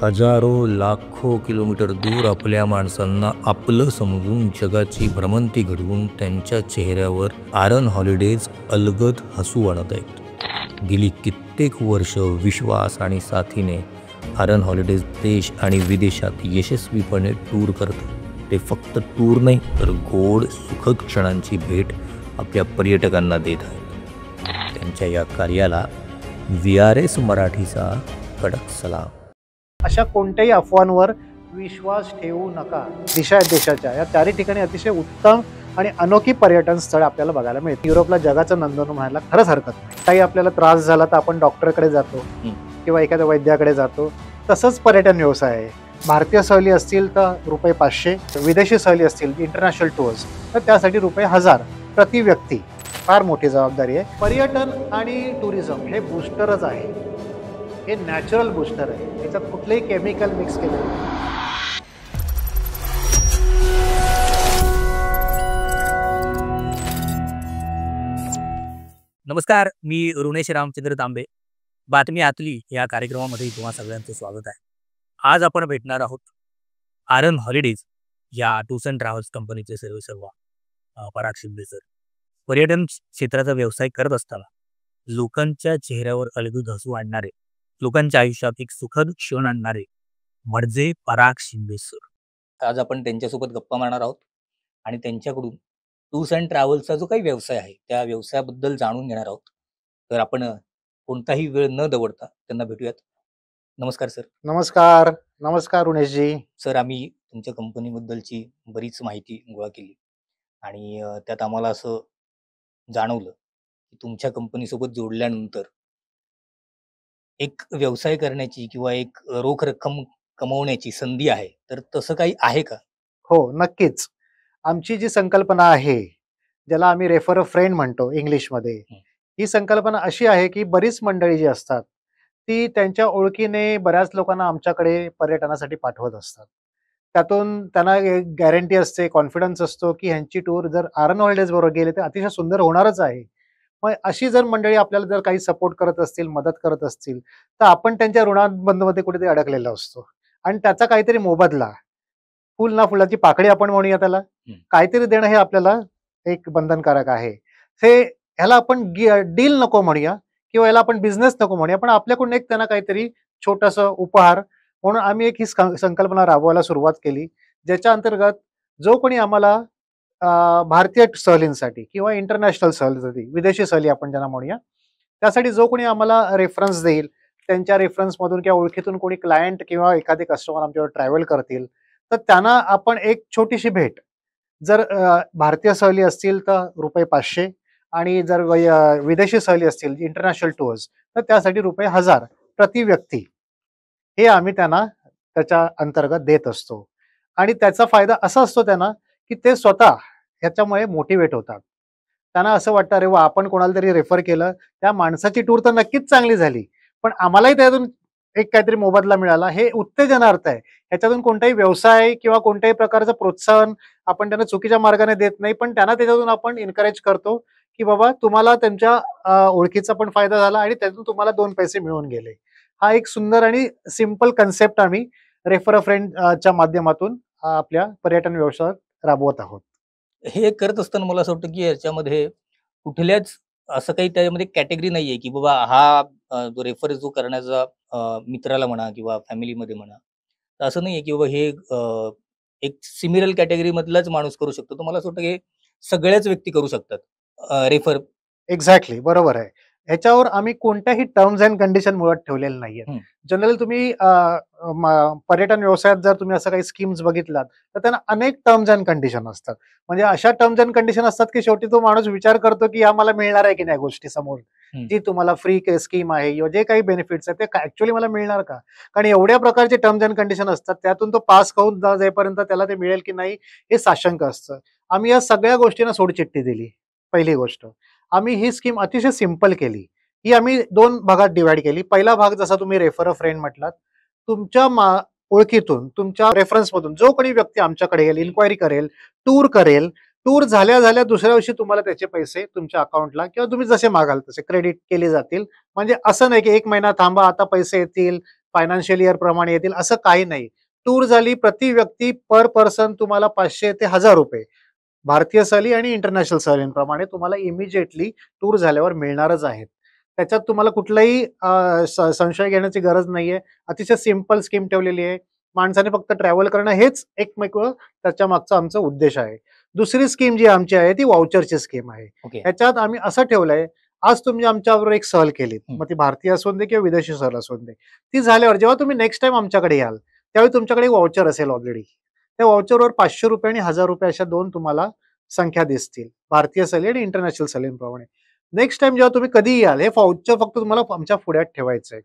हजारो लाखो किलोमीटर दूर आपल्या माणसांना आपलं समजून जगाची भ्रमंती घडवून त्यांच्या चेहऱ्यावर आरन हॉलिडेज अलगद हसू आणत आहेत. गेली कित्येक वर्ष विश्वास आणि साथीने आरन हॉलिडेज देश आणि विदेशात यशस्वीपणे टूर करतात. ते फक्त टूर नाही तर गोड सुखद क्षणांची भेट आपल्या पर्यटकांना देत आहेत. त्यांच्या या कार्याला VRS मराठीचा कडक सलाम. अशा कोणत्याही अफवांवर विश्वास ठेवू नका. दिशा या देशाच्या या चारही ठिकाणी अतिशय उत्तम आणि अनोखी पर्यटन स्थळ आपल्याला बघायला मिळते. युरोपला जगाचं नंदन म्हणायला खरंच हरकत नाही. काही आपल्याला त्रास झाला तर आपण डॉक्टरकडे जातो किंवा एखाद्या वैद्याकडे जातो. तसंच पर्यटन व्यवसाय आहे. भारतीय सहली असतील तर ₹500, विदेशी सहली असतील इंटरनॅशनल टूर्स तर त्यासाठी ₹1000 प्रति व्यक्ती. फार मोठी जबाबदारी आहे. पर्यटन आणि टुरिझम हे बूस्टरच आहे. हे नॅचरल बूस्टर आहे. याच्यात कुठलेही केमिकल मिक्स केलेलं नाही. नमस्कार, मी ऋणेश रामचंद्र तांबे. बातमी आतली या कार्यक्रमामध्ये तुम्हा सगळ्यांचं स्वागत आहे. आज आपण भेटणार आहोत आरन हॉलिडेज या टूर्स अँड ट्रॅव्हल्स कंपनीचे सर्वेसर्वा पराग शिंदे सर. पर्यटन क्षेत्राचा व्यवसाय करत असताना लोकांच्या चेहऱ्यावर अलगद हसू आणणारे, लोकांच्या आयुष्यात एक सुखद क्षण आणणारे म्हणजे पराग शिंदे सर. आज आपण त्यांच्यासोबत गप्पा मारणार आहोत आणि त्यांच्याकडून टूर्स अँड ट्रॅव्हल्सचा जो काही व्यवसाय आहे त्या व्यवसायाबद्दल जाणून घेणार आहोत. तर आपण कोणताही वेळ न दवडता त्यांना भेटूयात. नमस्कार सर. नमस्कार. नमस्कार ऋणेशजी. सर, आम्ही तुमच्या कंपनीबद्दलची बरीच माहिती गोळा केली आणि त्यात आम्हाला असं जाणवलं की तुमच्या कंपनीसोबत जोडल्यानंतर एक व्यवसाय करण्याची किंवा एक रोख रक्कम कमवण्याची संधी आहे. तर तसं काही आहे का? हो, नक्कीच. आमची जी संकल्पना आहे, ज्याला आम्ही रेफर अ फ्रेंड म्हणतो इंग्लिशमध्ये, ही संकल्पना अशी आहे की बरीच मंडळी जी असतात ती त्यांच्या ओळखीने बऱ्याच लोकांना आमच्याकडे पर्यटनासाठी पाठवत असतात. त्यातून त्यांना एक गॅरंटी असते, कॉन्फिडन्स असतो की ह्यांची टूर जर आरन हॉलिडेज बरोबर गेली तर अतिशय सुंदर होणारच आहे. मग अशी जर मंडळी आपल्याला जर काही सपोर्ट करत असतील, मदत करत असतील, तर आपण त्यांच्या ऋणानुबंधमध्ये कुठेतरी अडकलेलो असतो आणि त्याचा काहीतरी मोबदला, फुल ना फुलाची पाकळी आपण म्हणूया त्याला, काहीतरी देणं हे आपल्याला एक बंधनकारक आहे. ह्याला आपण डील नको म्हणूया किंवा याला आपण बिझनेस नको म्हणूया, पण आपल्याकडून एक त्यांना काहीतरी छोटंसं उपहार म्हणून आम्ही एक ही संकल्पना राबवायला सुरुवात केली, ज्याच्या अंतर्गत जो कोणी आम्हाला भारतीय सहलींसाठी किंवा इंटरनॅशनल सहलीसाठी, विदेशी सहली आपण ज्यांना म्हणूया, त्यासाठी जो कोणी आम्हाला रेफरन्स देईल, त्यांच्या रेफरन्समधून किंवा ओळखीतून कोणी क्लायंट किंवा एखादे कस्टमर आमच्यावर ट्रॅव्हल करतील, तर त्यांना आपण एक छोटीशी भेट, जर भारतीय सहली असतील तर ₹500 आणि जर विदेशी सहली असतील इंटरनॅशनल टूर्स तर त्यासाठी ₹1000 प्रति व्यक्ती, हे आम्ही त्यांना त्याच्या अंतर्गत देत असतो. आणि त्याचा फायदा असा असतो त्यांना की ते स्वतः ह्याच्यामुळे मोटिवेट होतात. त्यांना असं वाटतं, अरे वा, आपण कोणाला तरी रेफर केलं, त्या माणसाची टूर तर नक्कीच चांगली झाली, पण आम्हालाही त्यातून एक काहीतरी मोबदला मिळाला, हे उत्तेजनार्थ आहे. ह्याच्यातून कोणताही व्यवसाय किंवा कोणत्याही प्रकारचं प्रोत्साहन आपण त्यांना चुकीच्या मार्गाने देत नाही, पण त्यांना त्याच्यातून आपण एन्करेज करतो की बाबा तुम्हाला त्यांच्या ओळखीचा पण फायदा झाला आणि त्यातून तुम्हाला 2 पैसे मिळून गेले. हा एक सुंदर आणि सिंपल कन्सेप्ट आम्ही रेफर अ फ्रेंड च्या माध्यमातून आपल्या पर्यटन व्यवसायात राबवत आहोत. हे करत असताना मला असं वाटतं की याच्यामध्ये कुठल्याच असं काही त्यामध्ये कॅटेगरी नाहीये की बाबा हा जो रेफर जो करण्याचा मित्राला म्हणा किंवा फॅमिलीमध्ये म्हणा, तर असं नाहीये की बाबा हे एक सिमिलर कॅटेगरी मधलाच माणूस करू शकतो. तर मला असं वाटतं की सगळ्याच व्यक्ती करू शकतात रेफर. एक्झॅक्टली, बरोबर आहे. ह्याच्यावर आम्ही कोणत्याही टर्म्स अँड कंडिशन मुळात ठेवलेल्या नाहीयेत. जनरली तुम्ही पर्यटन व्यवसायात जर तुम्ही असं काही स्कीम्स बघितलात तर त्यांना अनेक टर्म्स अँड कंडिशन असतात. म्हणजे अशा टर्म्स अँड कंडिशन असतात की शेवटी तो माणूस विचार करतो की आम्हाला मिळणार आहे की नाही गोष्टी समोर, जी तुम्हाला फ्री स्कीम आहे किंवा जे काही बेनिफिट्स आहेत ते ऍक्च्युअली मला मिळणार का. कारण एवढ्या प्रकारचे टर्म्स अँड कंडिशन असतात, त्यातून तो पास होऊन जाईपर्यंत त्याला ते मिळेल की नाही हे साशंक असतं. आम्ही या सगळ्या गोष्टींना सोडचिठ्ठी दिली. पहिली गोष्ट, आम्ही ही स्कीम अतिशय सिंपल केली. ही आम्ही 2 भागात डिवाइड केली. पहिला भाग जसा तुम्ही रेफर अ फ्रेंड म्हटलात, तुमच्या ओळखीतून, तुमच्या रेफरन्समधून जो कोणी व्यक्ती आमच्याकडे येईल, इन्क्वायरी करेल, टूर करेल, टूर झाल्या दुसऱ्या दिवशी तुम्हाला त्याचे पैसे तुमच्या अकाउंटला किंवा तुम्ही जसे मागाल तसे क्रेडिट केले जातील. म्हणजे असं नाही की 1 महिना थांबा आता पैसे येतील, फायनान्शियल इयर प्रमाणे येतील असं काही नाही. टूर झाली प्रति व्यक्ती पर पर्सन तुम्हाला 500 ते 1000 रुपये भारतीय सहली आणि इंटरनॅशनल सहलींप्रमाणे तुम्हाला इमिजिएटली टूर झाल्यावर मिळणारच आहेत. त्याच्यात तुम्हाला कुठलाही संशय घेण्याची गरज नाहीये. अतिशय सिंपल स्कीम ठेवलेली आहे. माणसाने फक्त ट्रॅव्हल करणं हेच एकमेव त्याच्या मागचा आमचा उद्देश आहे. दुसरी स्कीम जी आमची आहे ती व्हाउचरची स्कीम आहे. ओके. ह्याच्यात आम्ही असं ठेवलंय, आज तुम्ही आमच्याबरोबर एक सहल केलीत, हं. मग ती भारतीय असून दे किंवा विदेशी सहल असून दे. ती झाल्यावर जेव्हा तुम्ही नेक्स्ट टाईम आमच्याकडे याल, त्यावेळी तुमच्याकडे व्हाउचर असेल ऑलरेडी. त्या व्हाउचरवर ₹500 आणि ₹1000 अशा 2 तुम्हाला संख्या दिसतील. भारतीय सहली आणि इंटरनॅशनल सहलींप्रमाणे. नेक्स्ट टाईम जेव्हा तुम्ही कधीही याल, हे व्हाउचर फक्त तुम्हाला आमच्या पुढ्यात ठेवायचं आहे.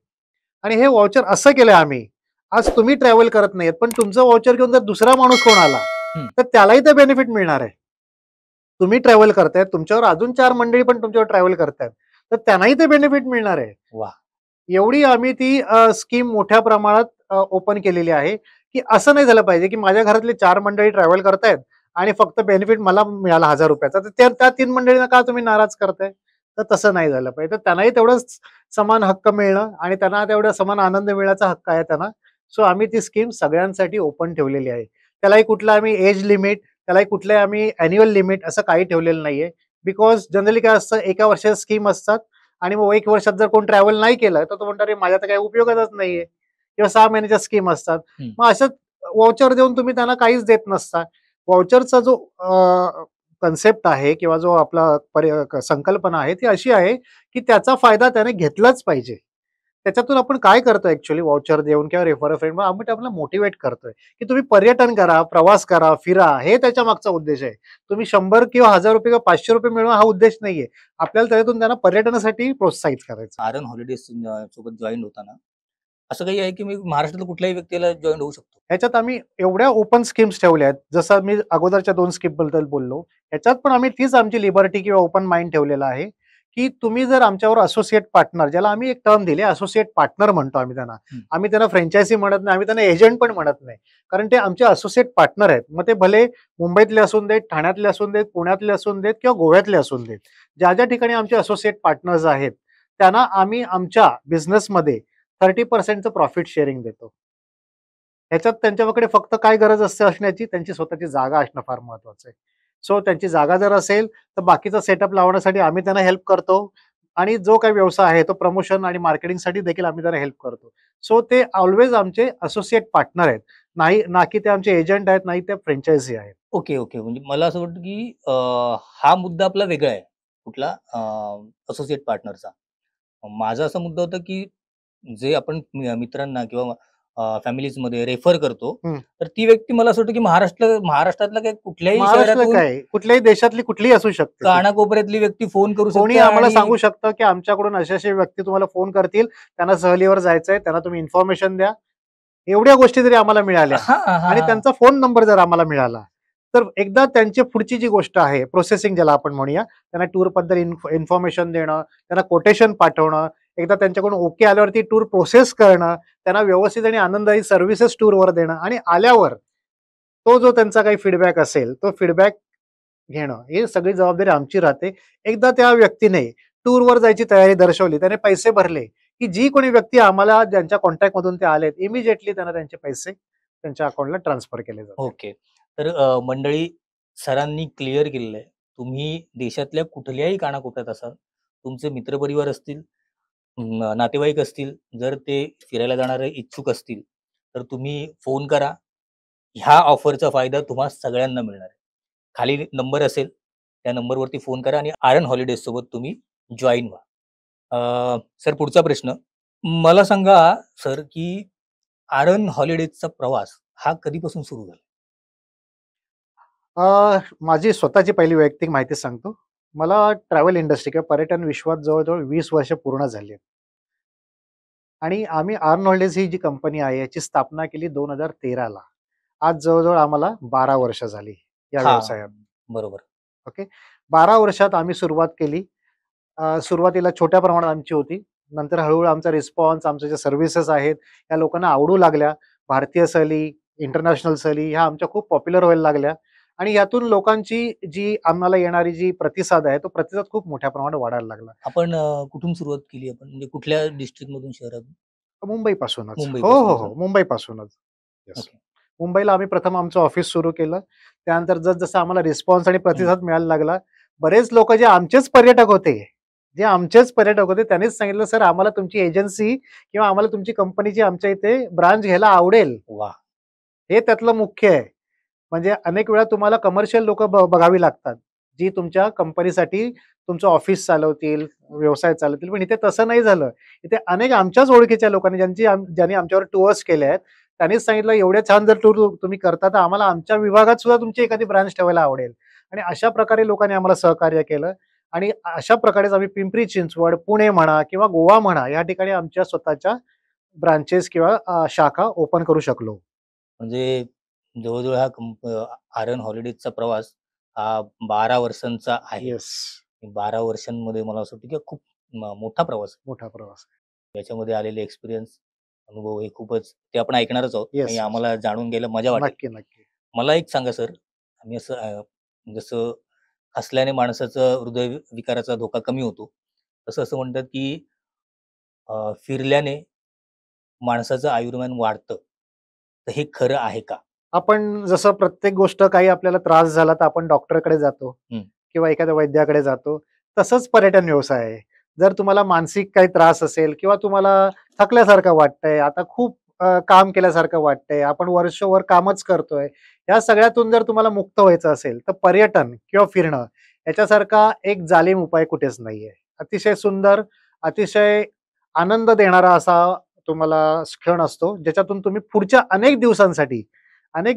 आणि हे व्हाउचर असं केलंय आम्ही, आज तुम्ही ट्रॅव्हल करत नाहीयेत, पण तुमचं व्हाउचर घेऊन जर दुसरा माणूस कोण आला, हं. तर त्यालाही ते बेनिफिट मिळणार आहे. तुम्ही ट्रॅव्हल करताय, तुमच्यावर अजून 4 मंडळी पण तुमच्यावर ट्रॅव्हल करतायत, तर त्यांनाही ते बेनिफिट मिळणार आहे. वाह! एवढी आम्ही ती स्कीम मोठ्या प्रमाणात ओपन केलेली आहे, की असं नाही झालं पाहिजे, की माझ्या घरातले 4 मंडळी ट्रॅव्हल करतायत आणि फक्त बेनिफिट मला मिळाला ₹1000 तर त्या 3 मंडळींना का तुम्ही नाराज करताय? तर तसं नाही झालं पाहिजे. तर त्यांनाही तेवढंच समान हक्क मिळणं आणि त्यांना तेवढा समान आनंद मिळण्याचा हक्क आहे त्यांना. सो आम्ही ती स्कीम सगळ्यांसाठी ओपन ठेवलेली आहे. त्यालाही कुठलं आम्ही एज लिमिट, त्यालाही कुठले आम्ही अॅन्युअल लिमिट असं काही ठेवलेलं नाहीये. बिकॉज जनरली काय असतं, एका वर्षाच्या स्कीम असतात आणि मग 1 वर्षात जर कोण ट्रॅव्हल नाही केलं, तर तो म्हणतो, "अरे माझ्या तर काही उपयोगाचाच नाहीये." किंवा 6 महिन्याच्या स्कीम असतात. हं. मग असं व्हाउचर देऊन तुम्ही त्यांना काहीच देत नसता. व्हाउचरचा जो कन्सेप्ट आहे किंवा जो आपला संकल्पना आहे ती अशी आहे, की त्याचा फायदा त्याने घेतलाच पाहिजे. त्याच्यातून आपण काय करतोय ॲक्चुअली व्हाउचर देऊन किंवा रेफर अ फ्रेंड आम्ही आपल्याला मोटिव्हेट करतोय, की तुम्ही पर्यटन करा, प्रवास करा, फिरा. हे त्याच्या मागचा उद्देश आहे. तुम्ही 100 किंवा ₹1000 किंवा ₹500 मिळवा हा उद्देश नाहीये. आपल्याला त्याच्यातून त्यांना पर्यटनासाठी प्रोत्साहित करायचं. आरन हॉलिडेज सोबत जॉईन होताना असं काही आहे, की मी महाराष्ट्रातल्या कुठल्याही व्यक्तीला जॉईन होऊ शकतो? ह्याच्यात आम्ही एवढ्या ओपन स्कीम्स ठेवल्या आहेत. जसं मी अगोदरच्या 2 स्कीमबद्दल बोललो. ह्याच्यात पण आम्ही तीच आमची लिबर्टी किंवा ओपन माइंड ठेवलेला आहे, की तुम्ही जर आमच्यावर असोसिएट पार्टनर ज्याला आम्ही एक टर्म दिली असोसिएट पार्टनर म्हणतो आम्ही त्यांना. हं. आम्ही त्यांना फ्रँचायझी म्हणत नाही, आम्ही त्यांना एजंट पण म्हणत नाही. कारण ते आमचे असोसिएट पार्टनर आहेत. मग ते भले मुंबईतले असून देत, ठाण्यातले असून देत, पुण्यातले असून देत किंवा गोव्यातले असून देत. ज्या ठिकाणी आमचे असोसिएट पार्टनर्स आहेत, त्यांना आम्ही आमच्या बिझनेसमध्ये 30% प्रॉफिट शेअरिंग देतो. ह्याच्यात त्यांच्याकडे फक्त काय गरज असते असण्याची, त्यांची स्वतःची जागा असणं फार महत्वाचं आहे. सो त्यांची जागा जर असेल, तर बाकीचा सेटअप लावण्यासाठी आम्ही त्यांना हेल्प करतो आणि जो काही व्यवसाय आहे, तो प्रमोशन आणि मार्केटिंगसाठी देखील आम्ही त्यांना हेल्प करतो. सो ते ऑलवेज आमचे असोसिएट पार्टनर आहेत. ना की ते आमचे एजंट आहेत, नाही ते फ्रँचायझी आहेत. Okay, okay. म्हणजे मला असं वाटतं, की हा मुद्दा आपला वेगळा आहे. कुठला असोसिएट पार्टनरचा. माझा असा मुद्दा होता, की जे आपण मित्रांना किंवा फॅमिलीजमध्ये रेफर करतो, हं. तर ती व्यक्ती मला असं वाटतं, की महाराष्ट्रातल्या काही कुठल्याही महाराष्ट्राला शहरातून काय कुठल्याही देशातली कुठलीही असू शकते ती. कानाकोपऱ्यातली व्यक्ती फोन करू कोणी शकते आम्हाला आणि सांगू शकतं, की आमच्याकडून असे व्यक्ती तुम्हाला फोन करतील, त्यांना सहलीवर जायचंय, त्यांना तुम्ही इन्फॉर्मेशन द्या. एवढ्या गोष्टी जरी आम्हाला मिळाल्या हां, हां, आणि हां. त्यांचा फोन नंबर जर आम्हाला मिळाला, तर एकदा त्यांची पुढची जी गोष्ट आहे, प्रोसेसिंग ज्याला आपण म्हणूया, त्यांना टूरबद्दल इन्फॉर्मेशन देणं, त्यांना कोटेशन पाठवणं, एकदा त्यांच्याकडून ओके आल्यावरती टूर प्रोसेस करणं, त्यांना व्यवस्थित आणि आनंददायी सर्व्हिसेस टूरवर देणं आणि आल्यावर तो जो त्यांचा काही फीडबॅक असेल, तो फीडबॅक घेणं, ही सगळी जबाबदारी आमची राहते. एकदा त्या व्यक्तीने टूरवर जायची तयारी दर्शवली, त्याने पैसे भरले, की जी कोणी व्यक्ती आम्हाला ज्यांच्या कॉन्टॅक्टमधून ते आलेत, इमिडिएटली त्यांना त्यांचे पैसे त्यांच्या अकाउंटला ट्रान्सफर केले जातात. ओके. तर मंडळी सरांनी क्लिअर केलेलं आहे. तुम्ही देशातल्या कुठल्याही कानाकोपऱ्यात असाल, तुमचे मित्रपरिवार असतील, नातेवाईक असतील, जर ते फिरायला जाणारे इच्छुक असतील, तर तुम्ही फोन करा. ह्या ऑफरचा फायदा तुम्हा सगळ्यांना मिळणार आहे. खाली नंबर असेल, त्या नंबरवरती फोन करा आणि आरन हॉलिडेज सोबत तुम्ही जॉइन व्हा. सर पुढचा प्रश्न. मला सांगा सर, की आरन हॉलिडेजचा प्रवास हा कधीपासून सुरू झाला? माझी स्वतःची पहिली वैयक्तिक माहिती सांगतो. मला ट्रॅव्हल इंडस्ट्री किंवा पर्यटन विश्वात जवळ-जवळ 20 वर्ष पूर्ण झाली आहेत. आणि आम्ही आर्न हॉलिडेज ही जी कंपनी आहे, याची स्थापना केली 2013 ला. आज जवळ-जवळ आम्हाला 12 वर्ष झाली या हां, व्यवसायात. बरोबर. ओके. 12 वर्षात आम्ही सुरुवात केली. सुरुवातीला छोट्या प्रमाणात आमची होती. नंतर हळू-हळू आमचा रिस्पॉन्स, आमच्या ज्या सर्व्हिसेस आहेत, या लोकांना आवडू लागल्या. भारतीय सहली, इंटरनॅशनल सहली ह्या आमच्या खूप पॉप्युलर व्हायला लागल्या आणि यातून लोकांची जी आम्हाला येणारी जी प्रतिसाद आहे, तो प्रतिसाद खूप मोठ्या प्रमाणात वाढायला लागला. आपण कुठून सुरुवात केली आपण? म्हणजे कुठल्या डिस्ट्रिक्टमधून, शहरातून? मुंबईपासूनच. हो, हो, मुंबईपासूनच हो. ना? मुंबईपासूनच. येस. ओके. मुंबईला आम्ही प्रथम आमचं ऑफिस सुरू केलं. त्यानंतर जसं आम्हाला रिस्पॉन्स आणि प्रतिसाद मिळायला लागला, बरेच लोकं जे आमचेच पर्यटक होते त्यांनीच सांगितलं, "सर आम्हाला तुमची एजन्सी किंवा आम्हाला तुमची कंपनीची आमच्या इथे ब्रांच घ्यायला आवडेल." वाह! हे त्यातलं मुख्य आहे. म्हणजे अनेक वेळा तुम्हाला कमर्शियल लोकं बघावी लागतात, जी तुमच्या कंपनीसाठी तुमचं ऑफिस चालवतील, व्यवसाय चालवतील. पण इथे तसं नाही झालं. इथे अनेक आमच्याच ओळखीच्या लोकांनी ज्यांनी आमच्यावर टूर्स केले आहेत, त्यांनीच सांगितलं, "एवढे छान जर टूर तुम्ही करता, तर आम्हाला आमच्या विभागात सुद्धा तुमची एखादी ब्रांच ठेवायला आवडेल." आणि अशा प्रकारे लोकांनी आम्हाला सहकार्य केलं आणि अशा प्रकारेच आम्ही पिंपरी चिंचवड, पुणे म्हणा किंवा गोवा म्हणा, या ठिकाणी आमच्या स्वतःच्या ब्रांचेस किंवा शाखा ओपन करू शकलो. म्हणजे जवळ-जवळ हा आर्यन हॉलिडेजचा प्रवास हा 12 वर्षांचा आहे. येस. 12 वर्षांमध्ये मला असं वाटतं की खूप मोठा प्रवास आहे. मोठा प्रवास. याच्यामध्ये आलेले एक्सपिरियन्स, अनुभव हे खूपच ते आपण ऐकणारच आहोत येस, आणि येस. आम्हाला जाणून घ्यायला मजा वाटेल. नक्की, नक्की. मला एक सांगा सर, आम्ही असं जसं हसल्याने माणसाचं हृदय विकाराचा धोका कमी होतो. तसं असं म्हणतात की फिरल्याने माणसाचं आयुर्मान वाढतं. तर हे खरं आहे का? आपण जसं प्रत्येक गोष्ट काही आपल्याला त्रास झाला तर आपण डॉक्टरकडे जातो हं. किंवा एखाद्या वैद्याकडे जातो. तसंच पर्यटन व्यवसाय आहे. जर तुम्हाला मानसिक काही त्रास असेल किंवा तुम्हाला थकल्यासारखं वाटतंय, आता खूप काम केल्यासारखं वाटतंय, आपण वर्षभर कामच करतोय. या सगळ्यातून जर तुम्हाला मुक्त व्हायचं असेल, तर पर्यटन किंवा फिरणं याच्यासारखा एक जालीम उपाय कुठेच नाहीये. अतिशय सुंदर, अतिशय आनंद देणारा असा तुम्हाला क्षण असतो, ज्याच्यातून तुम्ही पुढच्या अनेक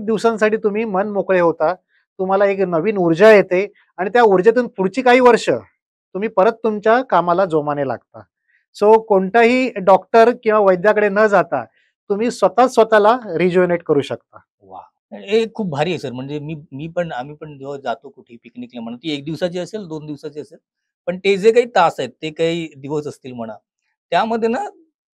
दिवसांसाठी तुम्ही मन मोकळे होता. तुम्हाला एक नवीन ऊर्जा येते आणि त्या ऊर्जेतून पुढची काही वर्ष तुम्ही परत तुमच्या कामाला जोमाने लागता. सो कोणताही डॉक्टर किंवा वैद्याकडे न जाता तुम्ही स्वतःला रिज्युव्हनेट करू शकता. वाह! हे खूप भारी आहे सर. म्हणजे मी पण आम्ही पण जेव्हा जातो कुठे पिकनिकला म्हणा, ती 1 दिवसाची असेल, 2 दिवसाची असेल. पण ते जे काही तास आहेत, ते काही दिवस असतील म्हणा, त्यामध्ये ना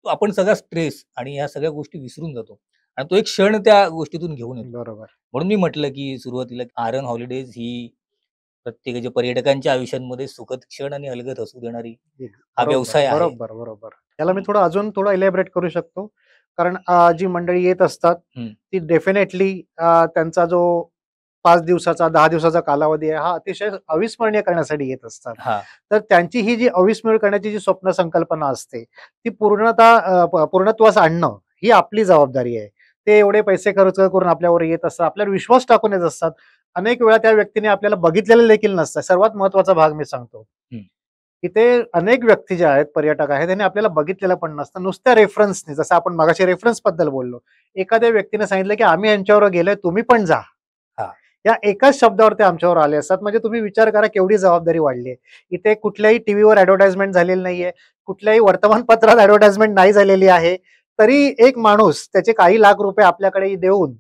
आपण सगळा स्ट्रेस आणि ह्या सगळ्या गोष्टी विसरून जातो आणि तो एक क्षण त्या गोष्टीतून घेऊन येतो. बरोबर. म्हणून मी म्हटलं, की सुरुवातीला आर्यन हॉलिडेज ही प्रत्येकाच्या पर्यटकांच्या आयुष्यांमध्ये सुखद क्षण आणि अलगद हसू देणारी हा बरोबर, व्यवसाय आहे. बरोबर, बरोबर. याला मी अजून थोडं इलॅबोरेट करू शकतो. कारण जी मंडळी येत असतात, हं. ती डेफिनेटली त्यांचा जो 5 दिवसाचा, 10 दिवसाचा कालावधी आहे, हा अतिशय अविस्मरणीय करण्यासाठी येत असतात. हां. तर त्यांची ही जी अविस्मरणीय करण्याची जी स्वप्न संकल्पना असते, ती पूर्णत्वास आणणं ही आपली जबाबदारी आहे. ते एवढे पैसे खर्च करून आपल्यावर येत असतात, आपल्यावर विश्वास टाकून येत असतात. अनेक वेळा त्या व्यक्तीने आपल्याला बघितलेलं देखील नसतं. सर्वात महत्त्वाचा भाग मी सांगतो. हं. इथे अनेक व्यक्ती ज्या आहेत, पर्यटक आहेत, त्यांनी आपल्याला बघितलेलं पण नसतं. नुसत्या रेफरन्सनी, जसं आपण मगाशी रेफरन्सबद्दल बोललो. एखाद्या व्यक्तीने सांगितलं, की आम्ही यांच्याबरोबर गेलोय, तुम्ही पण जा. हां. या एकाच शब्दावर ते आमच्यावर आले असतात. म्हणजे तुम्ही विचार करा केवढी जबाबदारी वाढली आहे. इथे कुठल्याही टीव्हीवर ॲडव्हर्टाइजमेंट झालेली नाहीये. कुठल्याही वर्तमानपत्रात ॲडव्हर्टाइजमेंट नाही झालेली आहे. तरी एक माणूस त्याचे काही लाख रुपये आपल्याकडे देऊन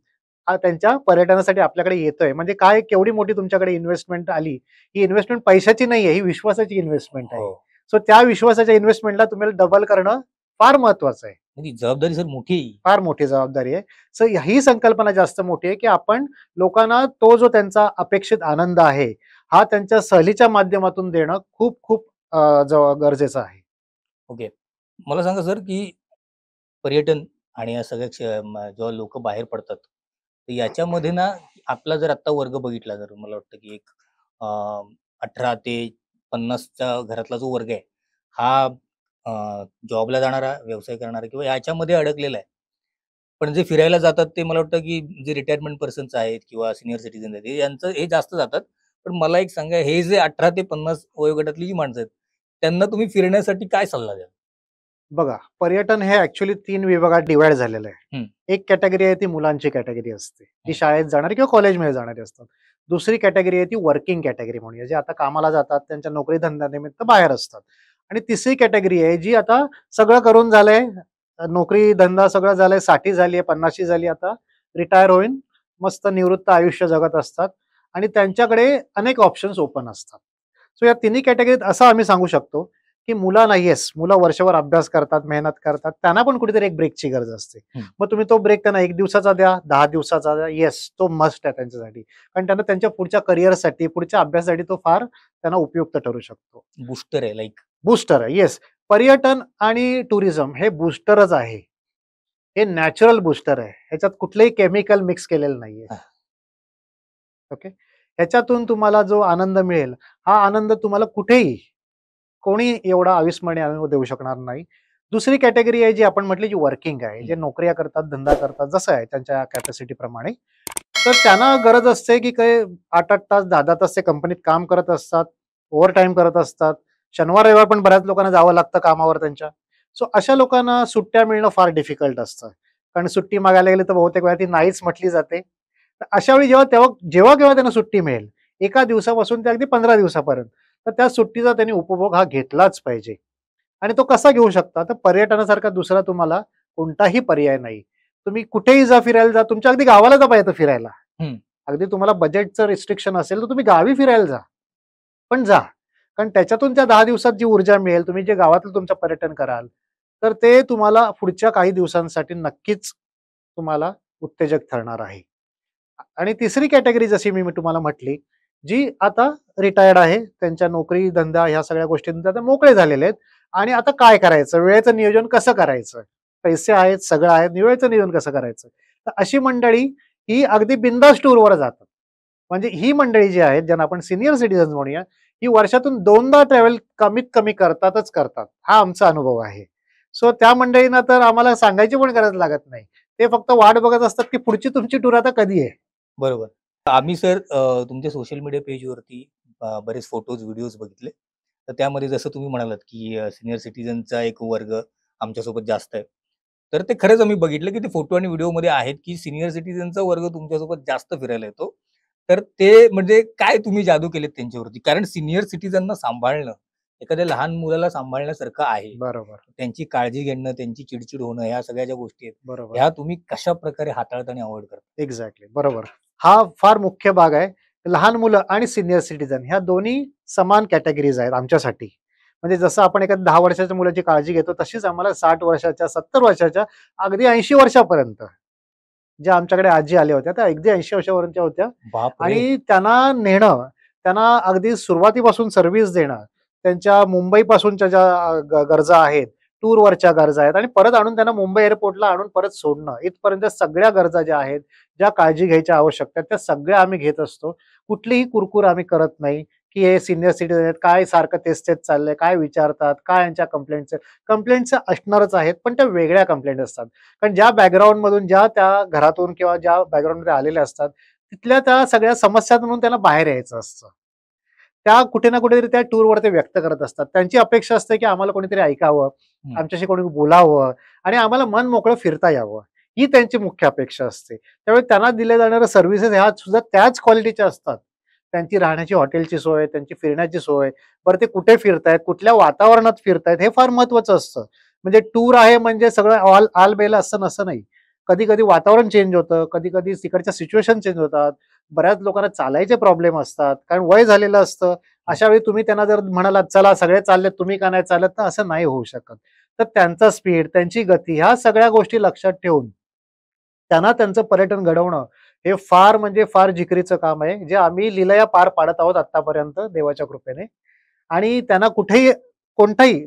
त्यांच्या पर्यटनासाठी आपल्याकडे येतोय. म्हणजे काय केवढी मोठी तुमच्याकडे इन्व्हेस्टमेंट आली. ही इन्व्हेस्टमेंट पैशाची नाहीये, ही विश्वासाची इन्व्हेस्टमेंट आहे. हो. सो त्या विश्वासाच्या इन्व्हेस्टमेंटला तुम्हाला डबल करणं फार महत्वाचं आहे. ती जबाबदारी सर मोठी आहे. फार मोठी जबाबदारी आहे. सो ही संकल्पना जास्त मोठी आहे, की आपण लोकांना तो जो त्यांचा अपेक्षित आनंद आहे, हा त्यांच्या सहलीच्या माध्यमातून देणं खूप खूप गरजेचं आहे. ओके. मला सांगा सर, की पर्यटन आणि या सगळ्या जेव्हा लोकं बाहेर पडतात, तर याच्यामध्ये ना आपला जर आत्ता वर्ग बघितला तर मला वाटतं, की एक 18 ते 50च्या घरातला जो वर्ग आहे, हा जॉबला जाणारा, व्यवसाय करणारा किंवा ह्याच्यामध्ये अडकलेला आहे. पण जे फिरायला जातात ते मला वाटतं, की जे रिटायरमेंट पर्सन्स आहेत किंवा सीनियर सिटिझन आहेत, यांचं हे जास्त जातात. पण मला एक सांगा, हे जे 18 ते 50 वयोगटातली जी माणसं आहेत, त्यांना तुम्ही फिरण्यासाठी काय सल्ला द्याल? बघा, पर्यटन हे ॲक्चुअली 3 विभागात डिव्हाईड झालेलं आहे. हं. एक कॅटेगरी आहे ती मुलांची कॅटेगरी असते. ती हं. शाळेत जाणारी किंवा कॉलेजमध्ये जाणारी असतात. दुसरी कॅटेगरी आहे ती वर्किंग कॅटेगरी म्हणूया, जे आता कामाला जातात, त्यांच्या नोकरी धंद्यानिमित्त बाहेर असतात. आणि तिसरी कॅटेगरी आहे जी आता सगळं करून झालंय, नोकरी धंदा सगळं झालंय, 60 झाली आहे, 50शी झाली, आता रिटायर होऊन मस्त निवृत्त आयुष्य जगत असतात आणि त्यांच्याकडे अनेक ऑप्शन्स ओपन असतात. सो या तिन्ही कॅटेगरीत असं आम्ही सांगू शकतो, की मुलांना येस, मुलं वर्षभर अभ्यास करतात, मेहनत करतात. त्यांना पण कुठेतरी एक ब्रेकची गरज असते. हं. मग तुम्ही तो ब्रेक त्यांना 1 दिवसाचा द्या, 10 दिवसाचा द्या. येस, तो मस्ट आहे त्यांच्यासाठी. कारण त्यांना त्यांच्या पुढच्या करिअरसाठी, पुढच्या अभ्यासासाठी तो फार त्यांना उपयुक्त ठरू शकतो. बूस्टर आहे लाइक. बूस्टर आहे. येस. पर्यटन आणि टुरिझम हे बूस्टरच आहे. हे नॅचरल बूस्टर आहे. ह्याच्यात कुठलंही केमिकल मिक्स केलेलं नाहीये. ओके. ह्याच्यातून तुम्हाला जो आनंद मिळेल, हा आनंद तुम्हाला कुठेही कोणी एवढा अविस्मरणीय आनंद देऊ शकणार नाही. दुसरी कॅटेगरी आहे जी आपण म्हटली जी वर्किंग आहे, जे नोकऱ्या करतात, धंदा करतात, जसं आहे त्यांच्या कॅपॅसिटी प्रमाणे. तर त्यांना गरज असते की काय 8-8 तास, 10-10 तास ते कंपनीत काम करत असतात, ओव्हरटाईम करत असतात. शनिवार, रविवार पण बऱ्याच लोकांना जावं लागतं कामावर त्यांच्या. सो अशा लोकांना सुट्ट्या मिळणं फार डिफिकल्ट असतं. कारण सुट्टी मागायला गेली तर बहुतेक वेळा ती नाहीच म्हटली जाते. तर अशा वेळी जेव्हा केव्हा त्यांना सुट्टी मिळेल, एका दिवसापासून ते अगदी 15 दिवसापर्यंत, तर त्या सुट्टीचा त्यांनी उपभोग हा घेतलाच पाहिजे. आणि तो कसा घेऊ शकता? तर पर्यटनासारखा दुसरा तुम्हाला कोणताही पर्याय नाही. तुम्ही कुठेही जा, फिरायला जा, तुमच्या अगदी गावाला जा पाहिजे फिरायला. हं. अगदी तुम्हाला बजेटचं रिस्ट्रिक्शन असेल, तर तुम्ही गावी फिरायला जा. पण जा. कारण त्याच्यातून त्या 10 दिवसात जी ऊर्जा मिळेल, तुम्ही जे गावातलं तुमचं पर्यटन कराल, तर ते तुम्हाला पुढच्या काही दिवसांसाठी नक्कीच तुम्हाला उत्तेजक ठरणार आहे. आणि तिसरी कॅटेगरी जशी मी तुम्हाला म्हटली, जी आता रिटायर्ड आहे. त्यांच्या नोकरी, धंदा ह्या सगळ्या गोष्टींचा ते मोकळे झालेले आहेत आणि आता काय करायचं? वेळेचं नियोजन कसं करायचं? पैसे आहेत, सगळं आहे, वेळेचं नियोजन कसं करायचं? तर अशी मंडळी ही अगदी बिनधास्त टूरवर जातात. म्हणजे ही मंडळी जी आहेत, ज्यांना आपण सीनियर सिटिझन्स म्हणूया, ही वर्षातून 2दा ट्रॅव्हल कमीत कमी करतातच करतात. हा आमचा अनुभव आहे. सो त्या मंडळींना तर आम्हाला सांगायची पण गरज लागत नाही. ते फक्त वाट बघत असतात, की पुढची तुमची टूर आता कधी आहे? बरोबर. आम्ही सर तुमच्या सोशल मीडिया पेजवरती बरेच फोटोज, व्हिडिओज बघितले. तर त्यामध्ये जसं तुम्ही म्हणालात, की सीनियर सिटिझनचा एक वर्ग आमच्यासोबत जास्त आहे. तर ते खरंच आम्ही बघितलं, की ते फोटो आणि व्हिडिओमध्ये आहेत, की सीनियर सिटिझनचा वर्ग तुमच्यासोबत जास्त फिरायला येतो. तर ते म्हणजे काय तुम्ही जादू केलीत त्यांच्यावरती? कारण सीनियर सिटिझनना सांभाळणं, एखाद्या लहान मुलाला सांभाळण्यासारखं आहे. बरोबर, त्यांची काळजी घेणं, त्यांची चिडचिड होणं, ह्या सगळ्या ज्या गोष्टी आहेत, बरोबर. ह्या तुम्ही कशाप्रकारे हाताळता आणि अव्हॉइड करता? एक्झॅक्टली. बरोबर. हा फार मुख्य भाग आहे. लहान मुलं आणि सीनियर सिटिझन ह्या दोन्ही समान कॅटेगरीज आहेत आमच्यासाठी. म्हणजे जसं आपण एखाद्या 10 वर्षाच्या मुलाची काळजी घेतो, तशीच आम्हाला 60 वर्षाच्या, 70 वर्षाच्या, अगदी 80 वर्षापर्यंत ज्या आमच्याकडे आजी आल्या होत्या, त्या अगदी 80 वर्षापर्यंतच्या होत्या. बापरे! आणि त्यांना नेणं, त्यांना अगदी सुरुवातीपासून सर्व्हिस देणं, त्यांच्या मुंबईपासूनच्या ज्या गरजा आहेत, टूरवरच्या गरजा आहेत आणि परत आणून त्यांना मुंबई एअरपोर्टला आणून परत सोडणं, इथपर्यंत सगळ्या गरजा ज्या आहेत, ज्या काळजी घ्यायच्या आवश्यकता आहेत, त्या सगळ्या आम्ही घेत असतो. कुठलीही कुरकूर आम्ही करत नाही, की हे सीनियर सिटिझन आहेत, काय सारखं तेच-तेच चाललंय, काय विचारतात, काय यांच्या कंप्लेंट्स असणारच आहेत, पण त्या वेगळ्या कंप्लेंट असतात. कारण ज्या बॅकग्राऊंडमधून, ज्या त्या घरातून किंवा ज्या बॅकग्राऊंडमध्ये आलेल्या असतात, तिथल्या त्या सगळ्या समस्यांमधून त्यांना बाहेर यायचं असतं. त्या कुठे ना कुठेतरी त्या टूरवर ते व्यक्त करत असतात. त्यांची अपेक्षा असते, की आम्हाला कोणीतरी ऐकावं, हं. आमच्याशी कोणी बोलावं आणि आम्हाला मन मोकळं फिरता यावं. ही त्यांची मुख्य अपेक्षा असते. त्यामुळे त्यांना दिल्या जाणाऱ्या सर्व्हिसेस ह्या सुद्धा त्याच क्वालिटीच्या असतात. त्यांची राहण्याची हॉटेलची सोय, त्यांची फिरण्याची सोय, बरं ते कुठे फिरतायत, कुठल्या वातावरणात फिरतायत हे फार महत्वाचं असतं. म्हणजे टूर आहे म्हणजे सगळं आलबेल असं नसं नाही. कधी-कधी वातावरण चेंज होतं, कधी-कधी तिकडच्या सिच्युएशन चेंज होतात. बऱ्याच लोकांना चालायचे प्रॉब्लेम असतात, कारण वय झालेलं असतं. अशा वेळी तुम्ही त्यांना जर म्हणालात, "चला सगळे चाललेत, तुम्ही का नाही चालत?" तर असं नाही होऊ शकत. तर त्यांचा स्पीड, त्यांची गती ह्या सगळ्या गोष्टी लक्षात ठेवून त्यांना त्यांचं पर्यटन घडवणं हे फार म्हणजे फार जिकिरीचं काम आहे, जे आम्ही लीलया पार पाडत आहोत आत्तापर्यंत देवाच्या कृपेने. आणि त्यांना कुठेही कोणताही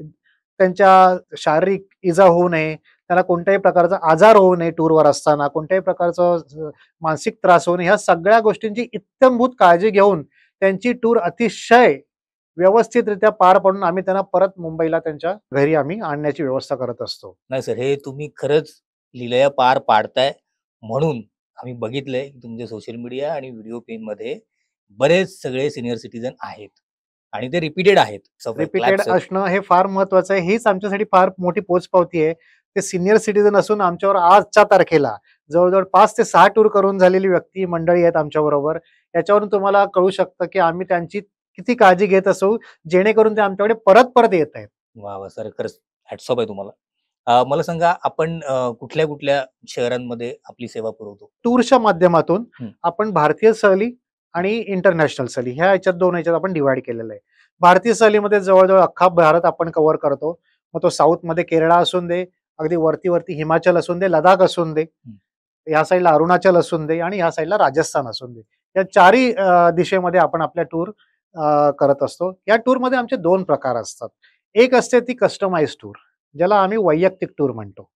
त्यांच्या शारीरिक इजा होऊ नये, त्यांना कोणत्याही प्रकारचा आजार होऊ नये टूरवर असताना, कोणत्याही प्रकारचं मानसिक त्रास होऊ नये, ह्या सगळ्या गोष्टींची इत्थंभूत काळजी घेऊन त्यांची टूर अतिशय व्यवस्थितरित्या पार पाडून आम्ही त्यांना परत मुंबईला त्यांच्या घरी आम्ही आणण्याची व्यवस्था करत असतो. नाही सर, हे तुम्ही खरंच लीलया पार पाडताय. म्हणून आम्ही बघितलंय, की तुमच्या सोशल मीडिया आणि व्हिडिओ पेजमध्ये बरेच सगळे सीनियर सिटिझन आहेत आणि ते रिपीटेड आहेत. सवय रिपीटेड क्लॅप्स आहेत. असणं हे फार महत्वाचं आहे. हीच आमच्यासाठी फार मोठी पोचपावती आहे. ते सीनियर सिटिझन असून आमच्यावर आजच्या तारखेला जवळ-जवळ 5 ते 6 टूर करून झालेली व्यक्ती मंडळी आहेत आमच्याबरोबर. याच्यावरून तुम्हाला कळू शकतं, की आम्ही त्यांची किती काळजी घेत असू, जेणेकरून ते आमच्याकडे परत-परत येत आहेत. वाह! वाह! सर खरंच हॅट्स ऑफ आहे तुम्हाला. मला सांगा आपण कुठल्या-कुठल्या शहरांमध्ये आपली सेवा पुरवतो? टूरच्या माध्यमातून हं. आपण भारतीय सहली आणि इंटरनॅशनल सहली ह्या ह्याच्यात 2 ह्याच्यात आपण डिव्हाईड केलेलं आहे. भारतीय सहलीमध्ये जवळ-जवळ अख्खा भारत आपण कव्हर करतो. मग तो साऊथमध्ये केरळ असून दे, अगदी वरती-वरती हिमाचल असून दे, लडाख असून दे, हं. ह्या साईडला अरुणाचल असून दे आणि ह्या साईडला राजस्थान असून दे. या चारही दिशेमध्ये आपण आपल्या टूर करत असतो. या टूरमध्ये आमचे 2 प्रकार असतात. एक असते ती कस्टमाइज टूर, ज्याला आम्ही वैयक्तिक टूर म्हणतो.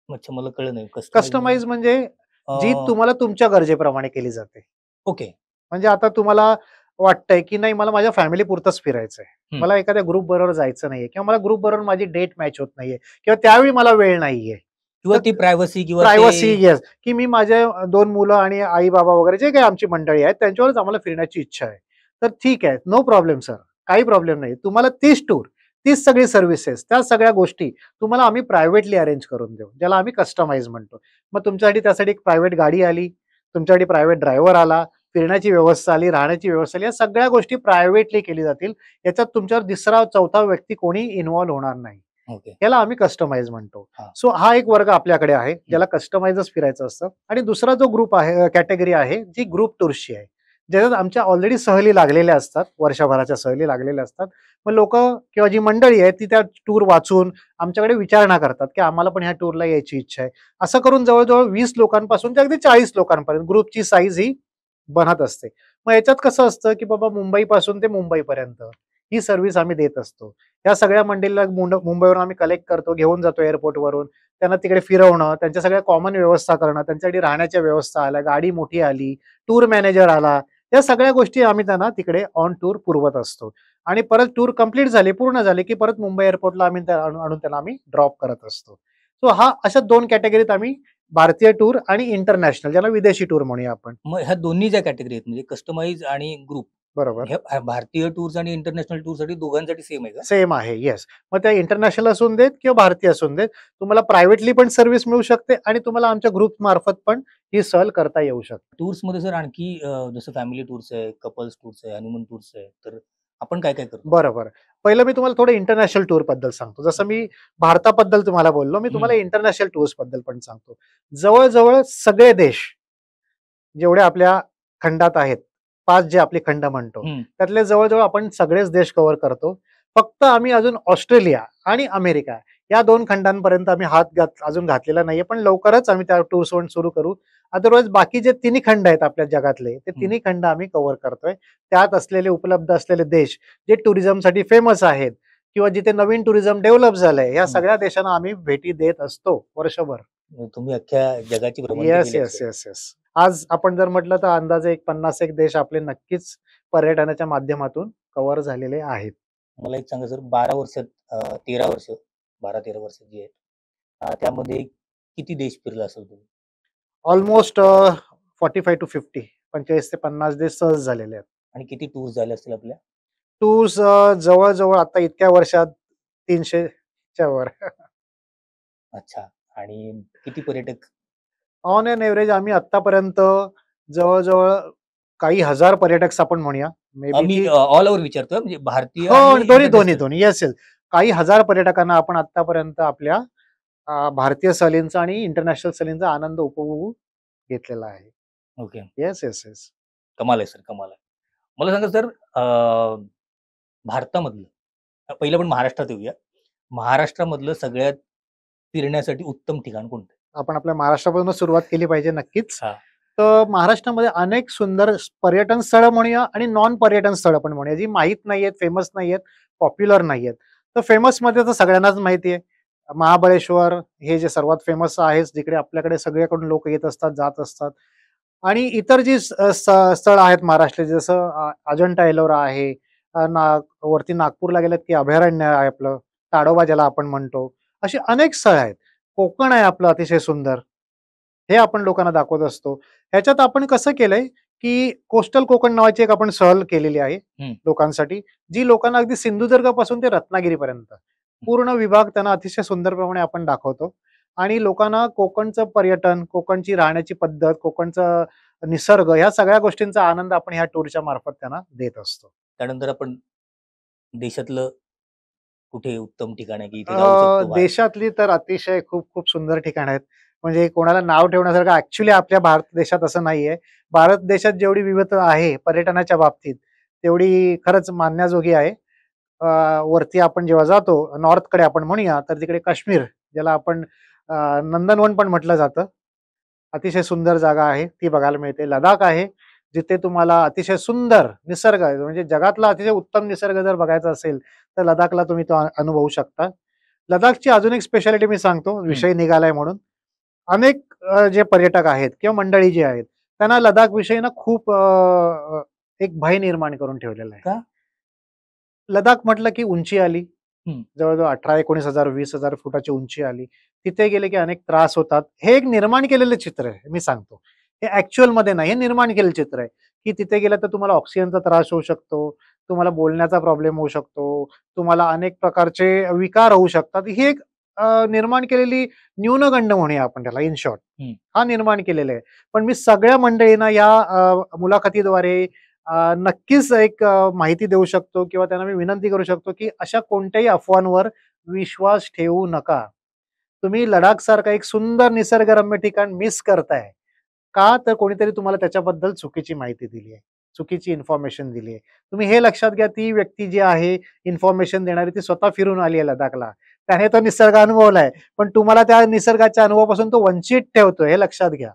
अच्छा, मला कळलं नाही. कस्टमाइज म्हणजे जी तुम्हाला तुमच्या गरजेप्रमाणे केली जाते. ओके. म्हणजे आता तुम्हाला वाटतंय, की नाही मला माझ्या फॅमिली पुरतंच फिरायचंय. हं. मला एखाद्या ग्रुप बरोबर जायचं नाहीये किंवा मला ग्रुप बरोबर माझी डेट मॅच होत नाहीये किंवा त्यावेळी मला वेळ नाहीये. किंवा तर ती प्रायव्हसी किंवा प्रायव्हसी ते येस, की मी माझे 2 मुलं आणि आई-बाबा वगैरे जे काही आमची मंडळी आहेत त्यांच्यावरच आम्हाला फिरण्याची इच्छा आहे. तर ठीक आहे, नो प्रॉब्लेम सर. काही प्रॉब्लेम नाही. तुम्हाला तीच टूर, तीच सगळी सर्व्हिसेस, त्या सगळ्या गोष्टी तुम्हाला आम्ही प्रायव्हेटली अरेंज करून देऊ, ज्याला आम्ही कस्टमाइज म्हणतो. मग तुमच्यासाठी त्यासाठी एक प्रायव्हेट गाडी आली, तुमच्यासाठी प्रायव्हेट ड्रायव्हर आला, फिरण्याची व्यवस्था आली, राहण्याची व्यवस्था आली. या सगळ्या गोष्टी प्रायव्हेटली केली जातील. याच्यात तुमच्यावर तिसरा, चौथा व्यक्ती कोणी इन्व्हॉल्व होणार नाही. ओके. याला आम्ही कस्टमाइज म्हणतो. हां. सो हा एक वर्ग आपल्याकडे आहे, ज्याला कस्टमाइजच फिरायचं असतं. आणि दुसरा जो ग्रुप आहे, कॅटेगरी आहे, जी ग्रुप टूर्सची आहे. ज्याच्यात आमच्या ऑलरेडी सहली लागलेल्या असतात, वर्षभराच्या सहली लागलेल्या असतात. मग लोकं किंवा जी मंडळी आहे ती त्या टूर वाचून आमच्याकडे विचारणा करतात, की आम्हाला पण ह्या टूरला यायची इच्छा आहे. असं करून जवळ-जवळ 20 लोकांपासून ते अगदी 40 लोकांपर्यंत ग्रुपची साईज ही बनत असते. मग याच्यात कसं असतं, की बाबा मुंबईपासून ते मुंबईपर्यंत ही सर्व्हिस आम्ही देत असतो. या सगळ्या मंडळीला मुंबईवरून आम्ही कलेक्ट करतो, घेऊन जातो एअरपोर्टवरून. त्यांना तिकडे फिरवणं, त्यांच्या सगळ्या कॉमन व्यवस्था करणं, त्यांच्यासाठी राहण्याच्या व्यवस्था आल्या, गाडी मोठी आली, टूर मॅनेजर आला. या सगळ्या गोष्टी आम्ही त्यांना तिकडे ऑन टूर पुरवत असतो. आणि परत टूर कंप्लीट झाली, पूर्ण झाली, की परत मुंबई एअरपोर्टला आम्ही आणून त्यांना आम्ही ड्रॉप करत असतो. सो हा अशा 2 कॅटेगरीत आम्ही भारतीय टूर आणि इंटरनॅशनल, ज्याला विदेशी टूर म्हणूया आपण. मग ह्या दोन्ही ज्या कॅटेगरी आहेत म्हणजे कस्टमाइज आणि ग्रुप, बरोबर. ह्या भारतीय टूर्स आणि इंटरनॅशनल टूरसाठी दोघांसाठी सेम आहे का? सेम आहे. येस. मग त्या इंटरनॅशनल असून देत किंवा भारतीय असून देत, तुम्हाला प्रायव्हेटली पण सर्व्हिस मिळू शकते आणि तुम्हाला आमच्या ग्रुप मार्फत पण ही सहल करता येऊ शकते. टूर्समध्ये सर आणखी जसं फॅमिली टूर्स आहे, कपल्स टूर्स आहे, हनीमून टूर्स आहे, तर आपण काय-काय करतो? बरोबर. पहिलं मी तुम्हाला थोडं इंटरनॅशनल टूर बद्दल सांगतो. जसं मी भारताबद्दल तुम्हाला बोललो, मी तुम्हाला इंटरनॅशनल टूर्स बद्दल पण सांगतो. जवळ-जवळ सगळे देश जेवढे आपल्या खंडात आहेत, 5 जे आपले खंड म्हणतो, हं. त्यातले जवळ-जवळ आपण सगळेच देश कव्हर करतो. फक्त आम्ही अजून ऑस्ट्रेलिया आणि अमेरिका या 2 खंडांपर्यंत आम्ही हात अजून घातलेला नाहीये. पण लवकरच आम्ही त्या टूर्स पण सुरू करू. अदरवाईज बाकी जे तिन्ही खंड आहेत आपल्या जगातले, ते तिन्ही खंड आम्ही कव्हर करतोय. त्यात असलेले उपलब्ध असलेले देश जे टुरिझमसाठी फेमस आहेत किंवा जिथे नवीन टुरिझम डेव्हलप झालंय, या सगळ्या देशांना आम्ही भेटी देत असतो वर्षभर. तुम्ही अख्ख्या जगाची भ्रमंती येस, केली येस, असेल. Yes, yes. आज आपण जर म्हटलं तर अंदाजे एक 50 एक देश आपले नक्कीच पर्यटनाच्या माध्यमातून कव्हर झालेले आहेत. मला एक सांगा सर 12 वर्षात 13 वर्ष 12-13 वर्ष जी आहेत त्यामध्ये किती देश फिरला असेल तुम्ही? ऑलमोस्ट 45 टू 50 45 ते 50 देश सहज झालेले आहेत. आणि किती टूर्स झाले असतील आपल्या? टूर्स जवळ-जवळ आता इतक्या वर्षात 300च्या वर. अच्छा. आणि किती पर्यटक? ऑन एन एव्हरेज आम्ही आत्तापर्यंत जवळ-जवळ काही हजार पर्यटक आपण म्हणूया. May be me all over विचारतोय म्हणजे भारतीय हो, आणि दोन्ही. इंटरनॅशनल. Yes, yes. काही हजार पर्यटकांना आपण आत्तापर्यंत आपल्या भारतीय सहलींचा आणि इंटरनॅशनल सहलींचा आनंद उपभोगू घेतलेला आहे. ओके. Yes, yes, yes. कमाल आहे सर, कमाल आहे. मला सांगा सर भारतामधलं पहिलं आपण महाराष्ट्रात येऊया. महाराष्ट्रामधलं सगळ्यात फिरण्यासाठी उत्तम ठिकाण कोणतं? आपण आपल्या महाराष्ट्रापासूनच सुरुवात केली पाहिजे नक्कीच. हां. तर महाराष्ट्रामध्ये अनेक सुंदर पर्यटन स्थळं म्हणूया आणि नॉन पर्यटन स्थळं पण म्हणूया, जी माहीत नाहीयेत, फेमस नाहीयेत, पॉप्युलर नाहीयेत. तर फेमसमध्ये तर सगळ्यांनाच माहिती आहे. महाबळेश्वर हे जे सर्वात फेमस आहे, जिकडे आपल्याकडे सगळीकडून लोक येत असतात, जात असतात. आणि इतर जी स्थळं आहेत महाराष्ट्राची, जसं अजंठा एलोरा आहे, वरती नागपूरला गेलं की अभयारण्य आहे आपलं, ताडोबा ज्याला आपण म्हणतो. अशी अनेक स्थळं आहेत. कोकण आहे आपलं अतिशय सुंदर. हे आपण लोकांना दाखवत असतो. ह्याच्यात आपण कसं केलंय, की कोस्टल कोकण नावाची एक आपण सहल केलेली आहे लोकांसाठी, जी लोकांना अगदी सिंधुदुर्गपासून ते रत्नागिरीपर्यंत पूर्ण विभाग त्यांना अतिशय सुंदरप्रमाणे आपण दाखवतो. आणि लोकांना कोकणचं पर्यटन, कोकणची राहण्याची पद्धत, कोकणचं निसर्ग ह्या सगळ्या गोष्टींचा आनंद आपण ह्या टूरच्या मार्फत त्यांना देत असतो. त्यानंतर आपण देशातलं कुठे उत्तम ठिकाण आहे की इथे जाऊ शकतो भारत? देशातली तर अतिशय खूप सुंदर ठिकाणं आहेत. म्हणजे कोणाला नाव ठेवण्यासारखं ॲक्चुअली आपल्या भारत देशात असं नाहीये. भारत देशात जेवढी विविधता आहे पर्यटनाच्या बाबतीत, तेवढी खरंच मानण्याजोगी आहे. वरती आपण जेव्हा जातो नॉर्थकडे आपण म्हणूया, तर तिकडे काश्मीर, ज्याला आपण नंदनवन पण म्हटलं जातं. अतिशय सुंदर जागा आहे, ती बघायला मिळते. लडाख आहे, जिथे तुम्हाला अतिशय सुंदर निसर्ग आहे, म्हणजे जगातला अतिशय उत्तम निसर्ग जर बघायचा असेल तर लडाखला तुम्ही तो अनुभवू शकता. लडाखची अजून एक स्पेशालिटी मी सांगतो, विषय निघालाय म्हणून. अनेक जे पर्यटक आहेत किंवा मंडळी जी आहेत त्यांना लडाख विषयी ना खूप एक भय निर्माण करून ठेवलेला आहे. का? लडाख म्हटलं की उंची आली, हं. जवळजवळ 18,000-19,000 20,000 फुटाची उंची आली. तिथे गेले की अनेक त्रास होतात. हे एक निर्माण केलेलं चित्र आहे, मी सांगतो. हे ऍक्च्युअल मध्ये नाही, हे निर्माण केलेलं चित्र आहे, की तिथे गेलं तर तुम्हाला ऑक्सिजनचा त्रास होऊ शकतो, तुम्हाला बोलण्याचा प्रॉब्लेम होऊ शकतो, तुम्हाला अनेक प्रकारचे विकार होऊ शकतात. ही एक निर्माण केलेली न्यूनगंड म्हणूया आपण त्याला, इन शॉर्ट. हं. हा निर्माण केलेला आहे. पण मी सगळ्या मंडळींना या मुलाखतीद्वारे नक्कीच एक माहिती देऊ शकतो किंवा त्यांना मी विनंती करू शकतो, की अशा कोणत्याही अफवांवर विश्वास ठेवू नका. तुम्ही लडाख सारखा एक सुंदर निसर्गरम्य ठिकाण मिस करताय. का? तर कोणीतरी तुम्हाला त्याच्याबद्दल चुकीची माहिती दिली आहे, चुकीची इन्फॉर्मेशन दिली आहे. तुम्ही हे लक्षात घ्या, ती व्यक्ती जी आहे इन्फॉर्मेशन देणारी ती स्वतः फिरून आली आहे लडाखला. त्याने तो निसर्ग अनुभवलाय, पण तुम्हाला त्या निसर्गाच्या अनुभवापासून तो वंचित ठेवतोय, हे लक्षात घ्या.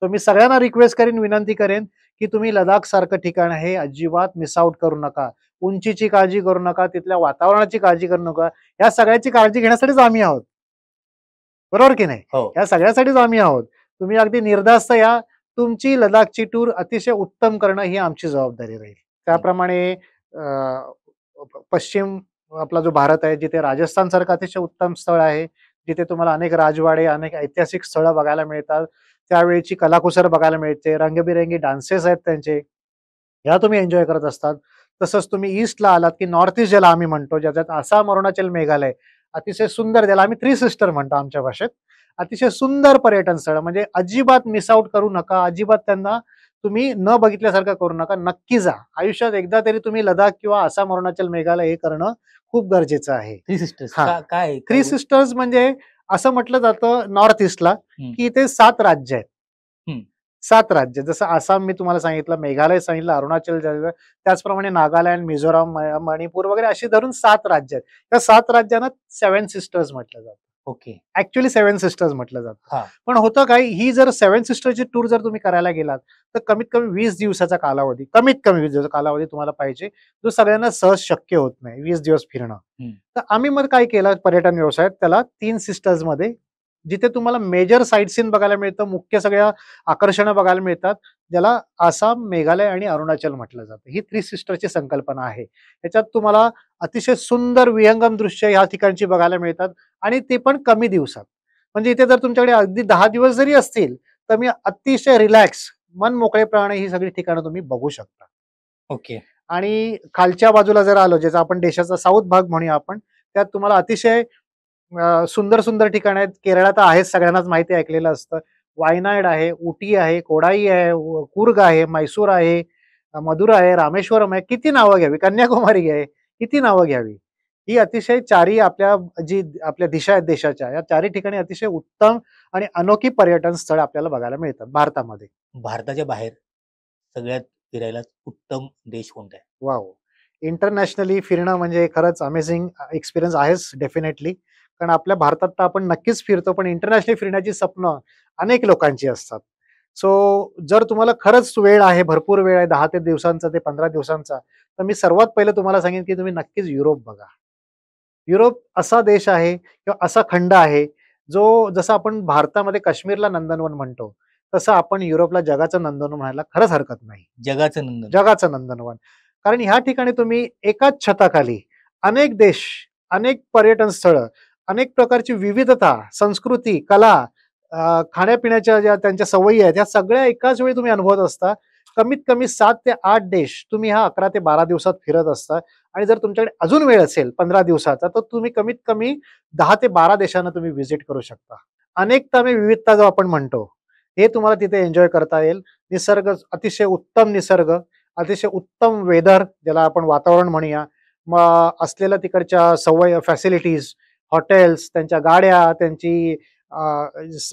तर मी सगळ्यांना रिक्वेस्ट करेन, विनंती करेन, की तुम्ही लडाख सारखं ठिकाण हे अजिबात मिस आउट करू नका. उंचीची काळजी करू नका, तिथल्या वातावरणाची काळजी करू नका. या सगळ्याची काळजी घेण्यासाठीच आम्ही आहोत. बरोबर की नाही? हो. या सगळ्यासाठीच आम्ही आहोत. तुम्ही अगदी निर्धास्त या. तुमची लडाखची टूर अतिशय उत्तम करणं ही आमची जबाबदारी राहील. त्याप्रमाणे पश्चिम आपला जो भारत आहे, जिथे राजस्थान सारखं अतिशय उत्तम स्थळ आहे, जिथे तुम्हाला अनेक राजवाडे, अनेक ऐतिहासिक स्थळं बघायला मिळतात. त्यावेळची कलाकुसर बघायला मिळते, रंगबिरंगी डान्सेस आहेत त्यांचे, ह्या तुम्ही एन्जॉय करत असतात. तसंच तुम्ही ईस्टला आलात की नॉर्थ ईस्ट ज्याला आम्ही म्हणतो, ज्याच्यात आसाम, अरुणाचल, मेघालय, अतिशय सुंदर, ज्याला आम्ही थ्री सिस्टर म्हणतो आमच्या भाषेत. अतिशय सुंदर पर्यटन स्थळ, म्हणजे अजिबात मिस आउट करू नका. अजिबात त्यांना तुम्ही न बघितल्यासारखं करू नका. नक्की जा. आयुष्यात एकदा तरी तुम्ही लडाख किंवा आसाम, अरुणाचल, मेघालय हे करणं खूप गरजेचं आहे. थ्री सिस्टर्स हां. काय? थ्री सिस्टर्स म्हणजे असं म्हटलं जातं नॉर्थ ईस्टला, हं. की इथे 7 राज्य आहेत. हं. 7 राज्य. जसं आसाम मी तुम्हाला सांगितलं, मेघालय सांगितलं, अरुणाचल झालं, त्याचप्रमाणे नागालँड, मिझोराम, मणिपूर वगैरे अशी धरून 7 राज्य आहेत. त्या 7 राज्यांना 7 सिस्टर्स म्हटलं जातं. ओके. ऍक्च्युअली 7 सिस्टर्स म्हटलं जातं. हां. पण होतं काय, ही जर 7 सिस्टरची टूर जर तुम्ही करायला गेलात, तर कमीत कमी 20 दिवसाचा कालावधी, कमीत कमी 20 दिवसाचा कालावधी तुम्हाला पाहिजे, जो सगळ्यांना सहज शक्य होत नाही 20 दिवस फिरणं. हं. तर आम्ही मग काय केलं पर्यटन व्यवसायात, त्याला 3 सिस्टर्समध्ये, जिथे तुम्हाला मेजर साईट सीन बघायला मिळतं, मुख्य सगळ्या आकर्षणं बघायला मिळतात, ज्याला आसाम, मेघालय आणि अरुणाचल म्हटलं जातं. ही 3 सिस्टरची संकल्पना आहे. याच्यात तुम्हाला अतिशय सुंदर विहंगम दृश्य ह्या ठिकाणची बघायला मिळतात आणि ते पण कमी दिवसात. म्हणजे इथे जर तुमच्याकडे अगदी 10 दिवस जरी असतील, तर मी अतिशय रिलॅक्स, मन मोकळेपणाने ही सगळी ठिकाणं तुम्ही बघू शकता. ओके. आणि खालच्या बाजूला जर आलो, ज्याचा आपण देशाचा साऊथ भाग म्हणूया आपण, त्यात तुम्हाला अतिशय सुंदर सुंदर ठिकाण आहेत. केरळात तर आहेच, सगळ्यांनाच माहिती ऐकलेलं असतं. वायनाड आहे, उटी आहे, कोडाई आहे, कूर्ग आहे, मैसूर आहे, मदुरा आहे, रामेश्वरम आहे. किती नावं घ्यावी, कन्याकुमारी आहे, किती नावं घ्यावी. ही अतिशय चारी आपल्या दिशा आहेत देशाच्या, या चारही ठिकाणी अतिशय उत्तम आणि अनोखी पर्यटन स्थळ आपल्याला बघायला मिळतात भारतामध्ये. भारताच्या बाहेर सगळ्यात फिरायला उत्तम देश कोणता आहे? वाव! इंटरनॅशनली फिरणं म्हणजे खरंच अमेझिंग एक्सपिरियन्स आहेच डेफिनेटली. कारण आपल्या भारतात तर आपण नक्कीच फिरतो, पण इंटरनॅशनली फिरण्याची स्वप्न अनेक लोकांची असतात. सो जर तुम्हाला खरंच वेळ आहे, भरपूर वेळ आहे, 10 ते दिवसांचा ते 15 दिवसांचा, तर मी सर्वात पहिलं तुम्हाला सांगेन, की तुम्ही नक्कीच युरोप बघा. युरोप असा देश आहे किंवा असा खंड आहे, जो जसं आपण भारतामध्ये काश्मीरला नंदनवन म्हणतो, तसं आपण युरोपला जगाचं नंदनवन म्हणायला खरंच हरकत नाही. जगाचं नंदन. जगाचं नंदनवन. कारण ह्या ठिकाणी तुम्ही एकाच छताखाली अनेक देश, अनेक पर्यटन स्थळं, अनेक प्रकारची विविधता, संस्कृती, कला, खाण्यापिण्याच्या ज्या त्यांच्या सवयी आहेत, ह्या सगळ्या एकाच वेळी तुम्ही अनुभवत असता. कमीत कमी 7 ते 8 देश तुम्ही ह्या 11 ते 12 दिवसात फिरत असता. आणि जर तुमच्याकडे अजून वेळ असेल 15 दिवसाचा, तर तुम्ही कमीत कमी 10 ते 12 देशांना तुम्ही व्हिजिट करू शकता. अनेकता में विविधता जो आपण म्हणतो, हे तुम्हाला तिथे एन्जॉय करता येईल. निसर्ग, अतिशय उत्तम निसर्ग, अतिशय उत्तम वेदर, ज्याला आपण वातावरण म्हणूया, मग असलेल्या तिकडच्या फॅसिलिटीज, हॉटेल्स, त्यांच्या गाड्या,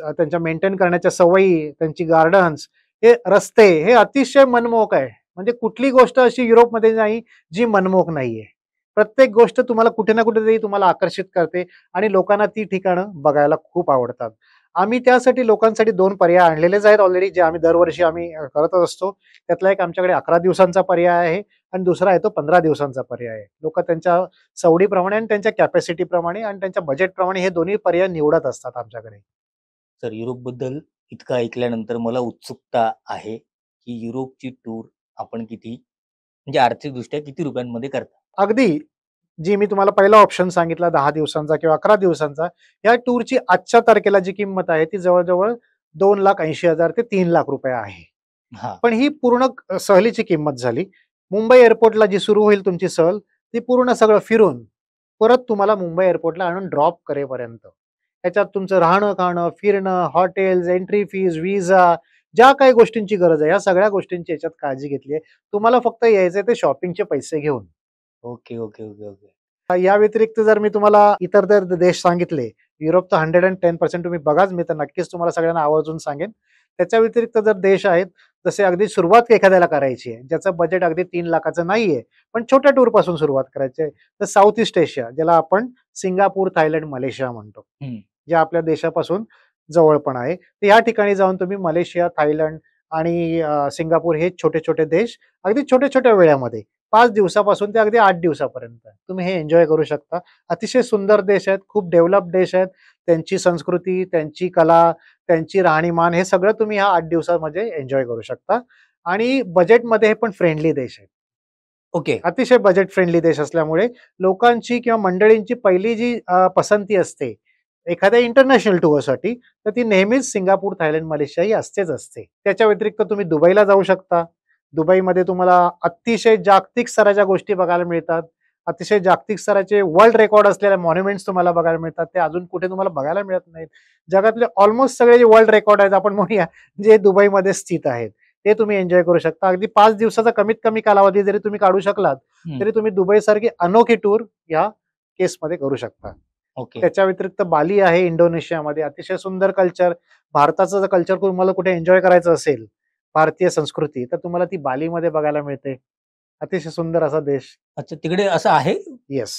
त्यांच्या मेंटेन करण्याच्या सवयी, त्यांची गार्डन्स, हे रस्ते, हे अतिशय मनमोहक आहे. म्हणजे कुठली गोष्ट अशी युरोपमध्ये नाही जी मनमोहक नाहीये. प्रत्येक गोष्ट तुम्हाला कुठे ना कुठेतरी तुम्हाला आकर्षित करते आणि लोकांना ती ठिकाणं बघायला खूप आवडतात. आम्ही त्यासाठी लोकांसाठी 2 पर्याय आणलेलेच आहेत ऑलरेडी, जे आम्ही दरवर्षी करतच असतो. त्यातला एक आमच्याकडे 11 दिवसांचा पर्याय आहे आणि दुसरा आहे तो 15 दिवसांचा पर्याय आहे. लोकं त्यांच्या सवडीप्रमाणे आणि त्यांच्या कॅपॅसिटीप्रमाणे आणि त्यांच्या बजेटप्रमाणे हे दोन्ही पर्याय निवडत असतात आमच्याकडे. तर युरोपबद्दल इतकं ऐकल्यानंतर मला उत्सुकता आहे, की युरोपची टूर आपण किती म्हणजे आर्थिकदृष्ट्या किती रुपयांमध्ये करता? अगदी जी मी तुम्हाला पहिला ऑप्शन सांगितला 10 दिवसांचा किंवा 11 दिवसांचा, या टूरची आजच्या तारखेला जी किंमत आहे ती जवळ-जवळ ₹2,80,000 ते ₹3,00,000 आहे. हां. पण ही पूर्ण सहलीची किंमत झाली. मुंबई एअरपोर्टला जी सुरू होईल तुमची सहल, ती पूर्ण सगळं फिरून, परत तुम्हाला मुंबई एअरपोर्टला आणून ड्रॉप करेपर्यंत. त्याच्यात तुमचं राहणं-खाणं, फिरणं, हॉटेल्स, एंट्री फीज, व्हिसा, ज्या काही गोष्टींची गरज आहे, या सगळ्या गोष्टींची याच्यात काळजी घेतली आहे. तुम्हाला फक्त यायचंय ते शॉपिंगचे पैसे घेऊन. Okay, okay, okay, okay. या व्यतिरिक्त जर मी तुम्हाला इतर जर देश सांगितले, युरोप तर 110% तुम्ही बघाच, मी तर नक्कीच तुम्हाला सगळ्यांना आवर्जून सांगेन. त्याच्या व्यतिरिक्त जर देश आहेत, जसे अगदी सुरुवात एखाद्याला करायची आहे, ज्याचं बजेट अगदी 3,00,000चं नाहीये, पण छोट्या टूरपासून सुरुवात करायची आहे, तर साउथ ईस्ट एशिया, ज्याला आपण सिंगापूर, थायलंड, मलेशिया म्हणतो, हं. जे आपल्या देशापासून जवळ पण आहे. तर या ठिकाणी जाऊन तुम्ही मलेशिया, थायलंड आणि सिंगापूर हे छोटे-छोटे देश अगदी छोट्या-छोट्या वेळामध्ये 5 दिवसापासून ते अगदी 8 दिवसापर्यंत तुम्ही हे एन्जॉय करू शकता. अतिशय सुंदर देश आहेत, खूप डेव्हलप्ड देश आहेत. त्यांची संस्कृती, त्यांची कला, त्यांची राहणीमान हे सगळं तुम्ही ह्या 8 दिवसामध्ये एन्जॉय करू शकता आणि बजेटमध्ये हे पण फ्रेंडली देश आहेत. ओके. अतिशय बजेट फ्रेंडली देश असल्यामुळे लोकांची किंवा मंडळींची पहिली जी पसंती असते एखाद्या इंटरनॅशनल टूरसाठी, तर ती नेहमीच सिंगापूर, थायलंड, मलेशिया ही असतेच असते. त्याच्या व्यतिरिक्त तुम्ही दुबईला जाऊ शकता. दुबईमध्ये तुम्हाला अतिशय जागतिक स्तराच्या गोष्टी बघायला मिळतात. अतिशय जागतिक स्तराचे वर्ल्ड रेकॉर्ड असलेले मॉन्युमेंट्स तुम्हाला बघायला मिळतात. ते अजून कुठे तुम्हाला बघायला मिळत नाहीत. जगातले ऑलमोस्ट सगळे जे वर्ल्ड रेकॉर्ड आहेत आपण म्हणूया, जे दुबईमध्ये स्थित आहेत, ते तुम्ही एन्जॉय करू शकता. अगदी 5 दिवसाचा कमीत कमी कालावधी जरी तुम्ही काढू शकलात, हं. तरी तुम्ही दुबईसारखी अनोखी टूर या केसमध्ये करू शकता. ओके. त्याच्या व्यतिरिक्त बाली आहे इंडोनेशियामध्ये, अतिशय सुंदर कल्चर. भारताचं जर कल्चर तुम्हाला कुठे एन्जॉय करायचं असेल, भारतीय संस्कृती, तर तुम्हाला ती बालीमध्ये बघायला मिळते. अतिशय सुंदर असा देश. अच्छा, तिकडे असं आहे? येस.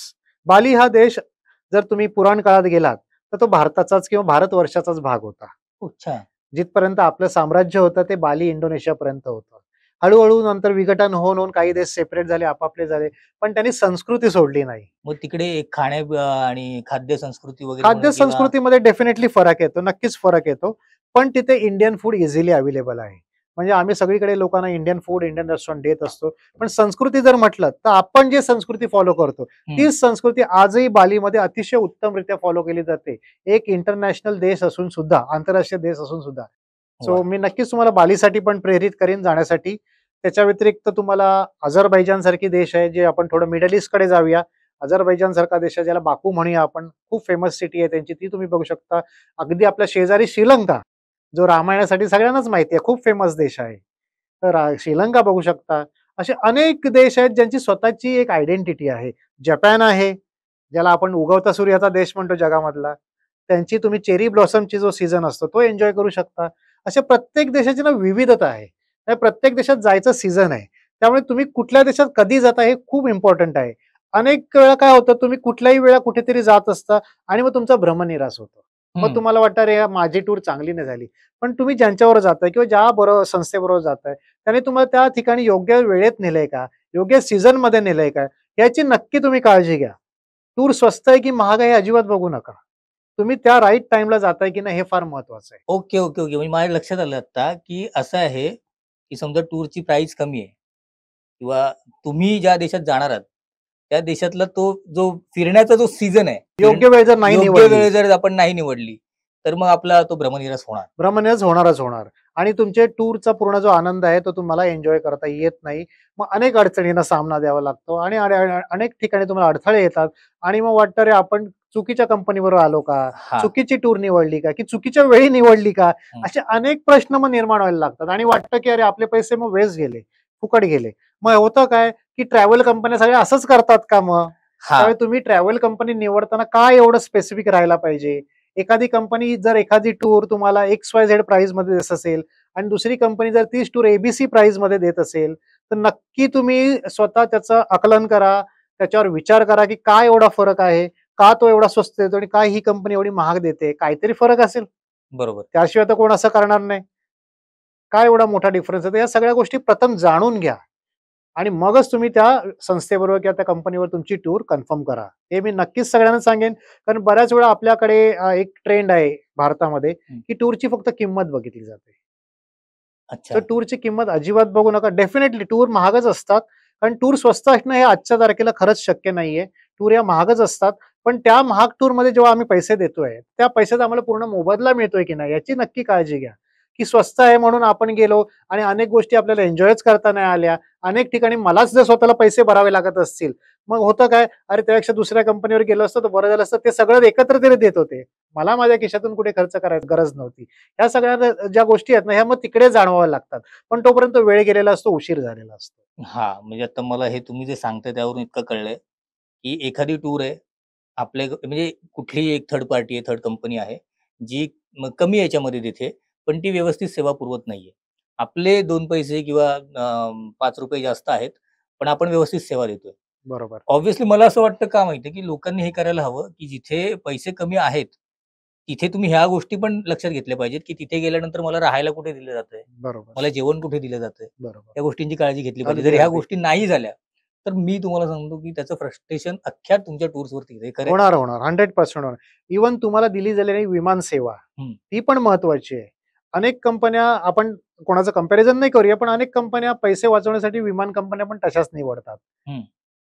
बाली हा देश जर तुम्ही पुराण काळात गेलात, तर तो भारताचाच किंवा भारतवर्षाचाच भाग होता. अच्छा. जिथपर्यंत आपलं साम्राज्य होतं ते बाली इंडोनेशियापर्यंत होतं. हळू-हळू नंतर विघटन होऊन काही देश सेपरेट झाले, आपापले झाले. पण त्यांनी संस्कृती सोडली नाही. मग तिकडे आणि खाद्य संस्कृती वगैरे खाद्य म्हणा किंवा संस्कृतीमध्ये डेफिनेटली फरक येतो, नक्कीच फरक येतो. पण तिथे इंडियन फूड इझिली अवेलेबल आहे. म्हणजे आम्ही सगळीकडे लोकांना इंडियन फूड, इंडियन रेस्टॉरंट देत असतो. पण संस्कृती जर म्हटलं, तर आपण जे संस्कृती फॉलो करतो, हं. तीच संस्कृती आजही बालीमध्ये अतिशय उत्तमरित्या फॉलो केली जाते. एक इंटरनॅशनल देश असून सुद्धा, आंतरराष्ट्रीय देश असून सुद्धा. सो वाह! मी नक्कीच तुम्हाला बालीसाठी पण प्रेरित करीन जाण्यासाठी. त्याच्या व्यतिरिक्त तुम्हाला अझरबैजान सारखी देश आहे, जे आपण थोडं मिडल ईस्टकडे जाऊया. अझरबैजान सारखा देश आहे, ज्याला बाकू म्हणूया आपण. खूप फेमस सिटी आहे त्यांची, ती तुम्ही बघू शकता. अगदी आपल्या शेजारी श्रीलंका, जो रामायणासाठी सगळ्यांनाच माहिती आहे, खूप फेमस देश आहे. तर श्रीलंका बघू शकता. असे अनेक देश आहेत ज्यांची स्वतःची एक आयडेंटिटी आहे. जपान आहे, ज्याला आपण उगवता सूर्याचा देश म्हणतो जगामधला. त्यांची तुम्ही चेरी ब्लॉसमची जो सीझन असतो तो एन्जॉय करू शकता. अशा प्रत्येक देशाची ना विविधता आहे. त्या प्रत्येक देशात जायचं सीझन आहे. त्यामुळे तुम्ही कुठल्या देशात कधी जाता हे खूप इम्पोर्टंट आहे. अनेक वेळा काय होतं, तुम्ही कुठल्याही वेळा कुठेतरी जात असता आणि मग तुमचा भ्रमनिरास होतो. मग हं. तुम्हाला वाटतं, "अरे, माझी टूर चांगली नाही झाली." पण तुम्ही ज्यांच्याबरोबर जाताय किंवा ज्या बरोबर संस्थेबरोबर जाताय, त्याने तुम्हाला त्या ठिकाणी योग्य वेळेत नेलंय का? योग्य सीझनमध्ये नेलंय का? याची नक्की तुम्ही काळजी घ्या. टूर स्वस्त आहे की महाग आहे हे अजिबात बघू नका. तुम्ही त्या राइट टाईमला जाताय की नाही हे फार महत्वाचं आहे. Okay, okay, okay. म्हणजे माझ्या लक्षात आलं आता, की असं आहे, की समजा टूरची प्राईस कमी आहे किंवा तुम्ही ज्या देशात जाणार आहात, त्या देशातला तो जो फिरण्याचा जो सीझन आहे, योग्य वेळ जर नाही योग्य निवडली, वेळ जर आपण नाही निवडली, तर मग आपला तो भ्रमनिरास होणार. भ्रमणच होणारच होणार आणि तुमच्या टूरचा पूर्ण जो आनंद आहे तो तुम्हाला एन्जॉय करता येत नाही. मग अनेक अडचणींना सामना द्यावा लागतो आणि अनेक ठिकाणी तुम्हाला अडथळे येतात आणि मग वाटतं, "अरे, आपण चुकीच्या कंपनीबरोबर आलो का? हां. चुकीची टूर निवडली का? की चुकीच्या वेळी निवडली का?" हं. असे अनेक प्रश्न मग निर्माण व्हायला लागतात आणि वाटतं, की अरे, आपले पैसे मग वेस्ट गेले, फुकट गेले. मग होतं काय, की ट्रॅव्हल कंपन्या सगळ्या असंच करतात का मग? हां. त्यामुळे तुम्ही ट्रॅव्हल कंपनी निवडताना काय एवढं स्पेसिफिक राहायला पाहिजे? एखादी कंपनी जर एखादी टूर तुम्हाला XYZ प्राइसमध्ये देत असेल आणि दुसरी कंपनी जर तीच टूर ABC प्राइसमध्ये देत असेल, तर नक्की तुम्ही स्वतः त्याचं आकलन करा. त्याच्यावर विचार करा, की काय एवढा फरक आहे? का तो एवढा स्वस्त देतो आणि काय ही कंपनी एवढी महाग देते? काहीतरी फरक असेल. बरोबर. त्याशिवाय तर कोण असं करणार नाही. काय एवढा मोठा डिफरन्स आहे? तर या सगळ्या गोष्टी प्रथम जाणून घ्या आणि मगच तुम्ही त्या संस्थेबरोबर किंवा त्या कंपनीवर तुमची टूर कन्फर्म करा. हे मी नक्कीच सगळ्यांना सांगेन. कारण बऱ्याच वेळा आपल्याकडे एक ट्रेंड आहे भारतामध्ये, की टूरची फक्त किंमत बघितली जाते. अच्छा. तर टूरची किंमत अजिबात बघू नका. डेफिनेटली टूर महागच असतात. कारण टूर स्वस्त असणं हे आजच्या तारखेला खरंच शक्य नाहीये. टूर या महागच असतात. पण त्या महाग टूरमध्ये जेव्हा आम्ही पैसे देतोय, त्या पैशाचा आम्हाला पूर्ण मोबदला मिळतोय की नाही याची नक्की काळजी घ्या. की स्वस्त आहे म्हणून आपण गेलो आणि अनेक गोष्टी आपल्याला एन्जॉयच करता नाही आल्या. अनेक ठिकाणी मलाच जर स्वतःला पैसे भरावे लागत असतील, मग होतं काय, अरे त्यापेक्षा दुसऱ्या कंपनीवर गेलो असतो तर बरं झालं असतं. ते सगळं एकत्र तरी देत होते. मला माझ्या खिशातून कुठे खर्च करायची गरज नव्हती. ह्या सगळ्या ज्या गोष्टी आहेत ना, ह्या मग तिकडे जाणवाव्या लागतात. पण तोपर्यंत वेळ गेलेला असतो, उशीर झालेला असतो. हां, म्हणजे आता मला हे तुम्ही जे सांगताय त्यावरून इतकं कळलंय, की एखादी टूर आहे, म्हणजे कुठलीही एक थर्ड पार्टी आहे, थर्ड कंपनी आहे, जी कमी याच्यामध्ये देते, पण ती व्यवस्थित सेवा पुरवत नाहीये. आपले 2 पैसे किंवा ₹5 जास्त आहेत, पण आपण व्यवस्थित सेवा देतोय. बरोबर. ऑब्व्हियसली मला असं वाटतं का माहिती आहे, की लोकांनी हे करायला हवं, की जिथे पैसे कमी आहेत, तिथे तुम्ही ह्या गोष्टी पण लक्षात घेतल्या पाहिजेत, की तिथे गेल्यानंतर मला राहायला कुठे दिलं जातंय, बरोबर. मला जेवण कुठे दिलं जातंय, बरोबर. या गोष्टींची काळजी घेतली पाहिजे. जर अगदी, ह्या अगदी. गोष्टी नाही झाल्या, तर मी तुम्हाला सांगतो, की त्याचं फ्रस्ट्रेशन अख्ख्या तुमच्या टूर्सवरती येईल. हे खरं आहे. होणार, होणार. 100% होणार. इव्हन तुम्हाला दिली गेलेली विमान सेवा, हं. ती पण महत्त्वाची आहे. अनेक कंपन्या आपण कोणाचं कंपॅरिझन नाही करूया, पण अनेक कंपन्या पैसे वाचवण्यासाठी विमान कंपन्या पण तशाच निवडतात. हं.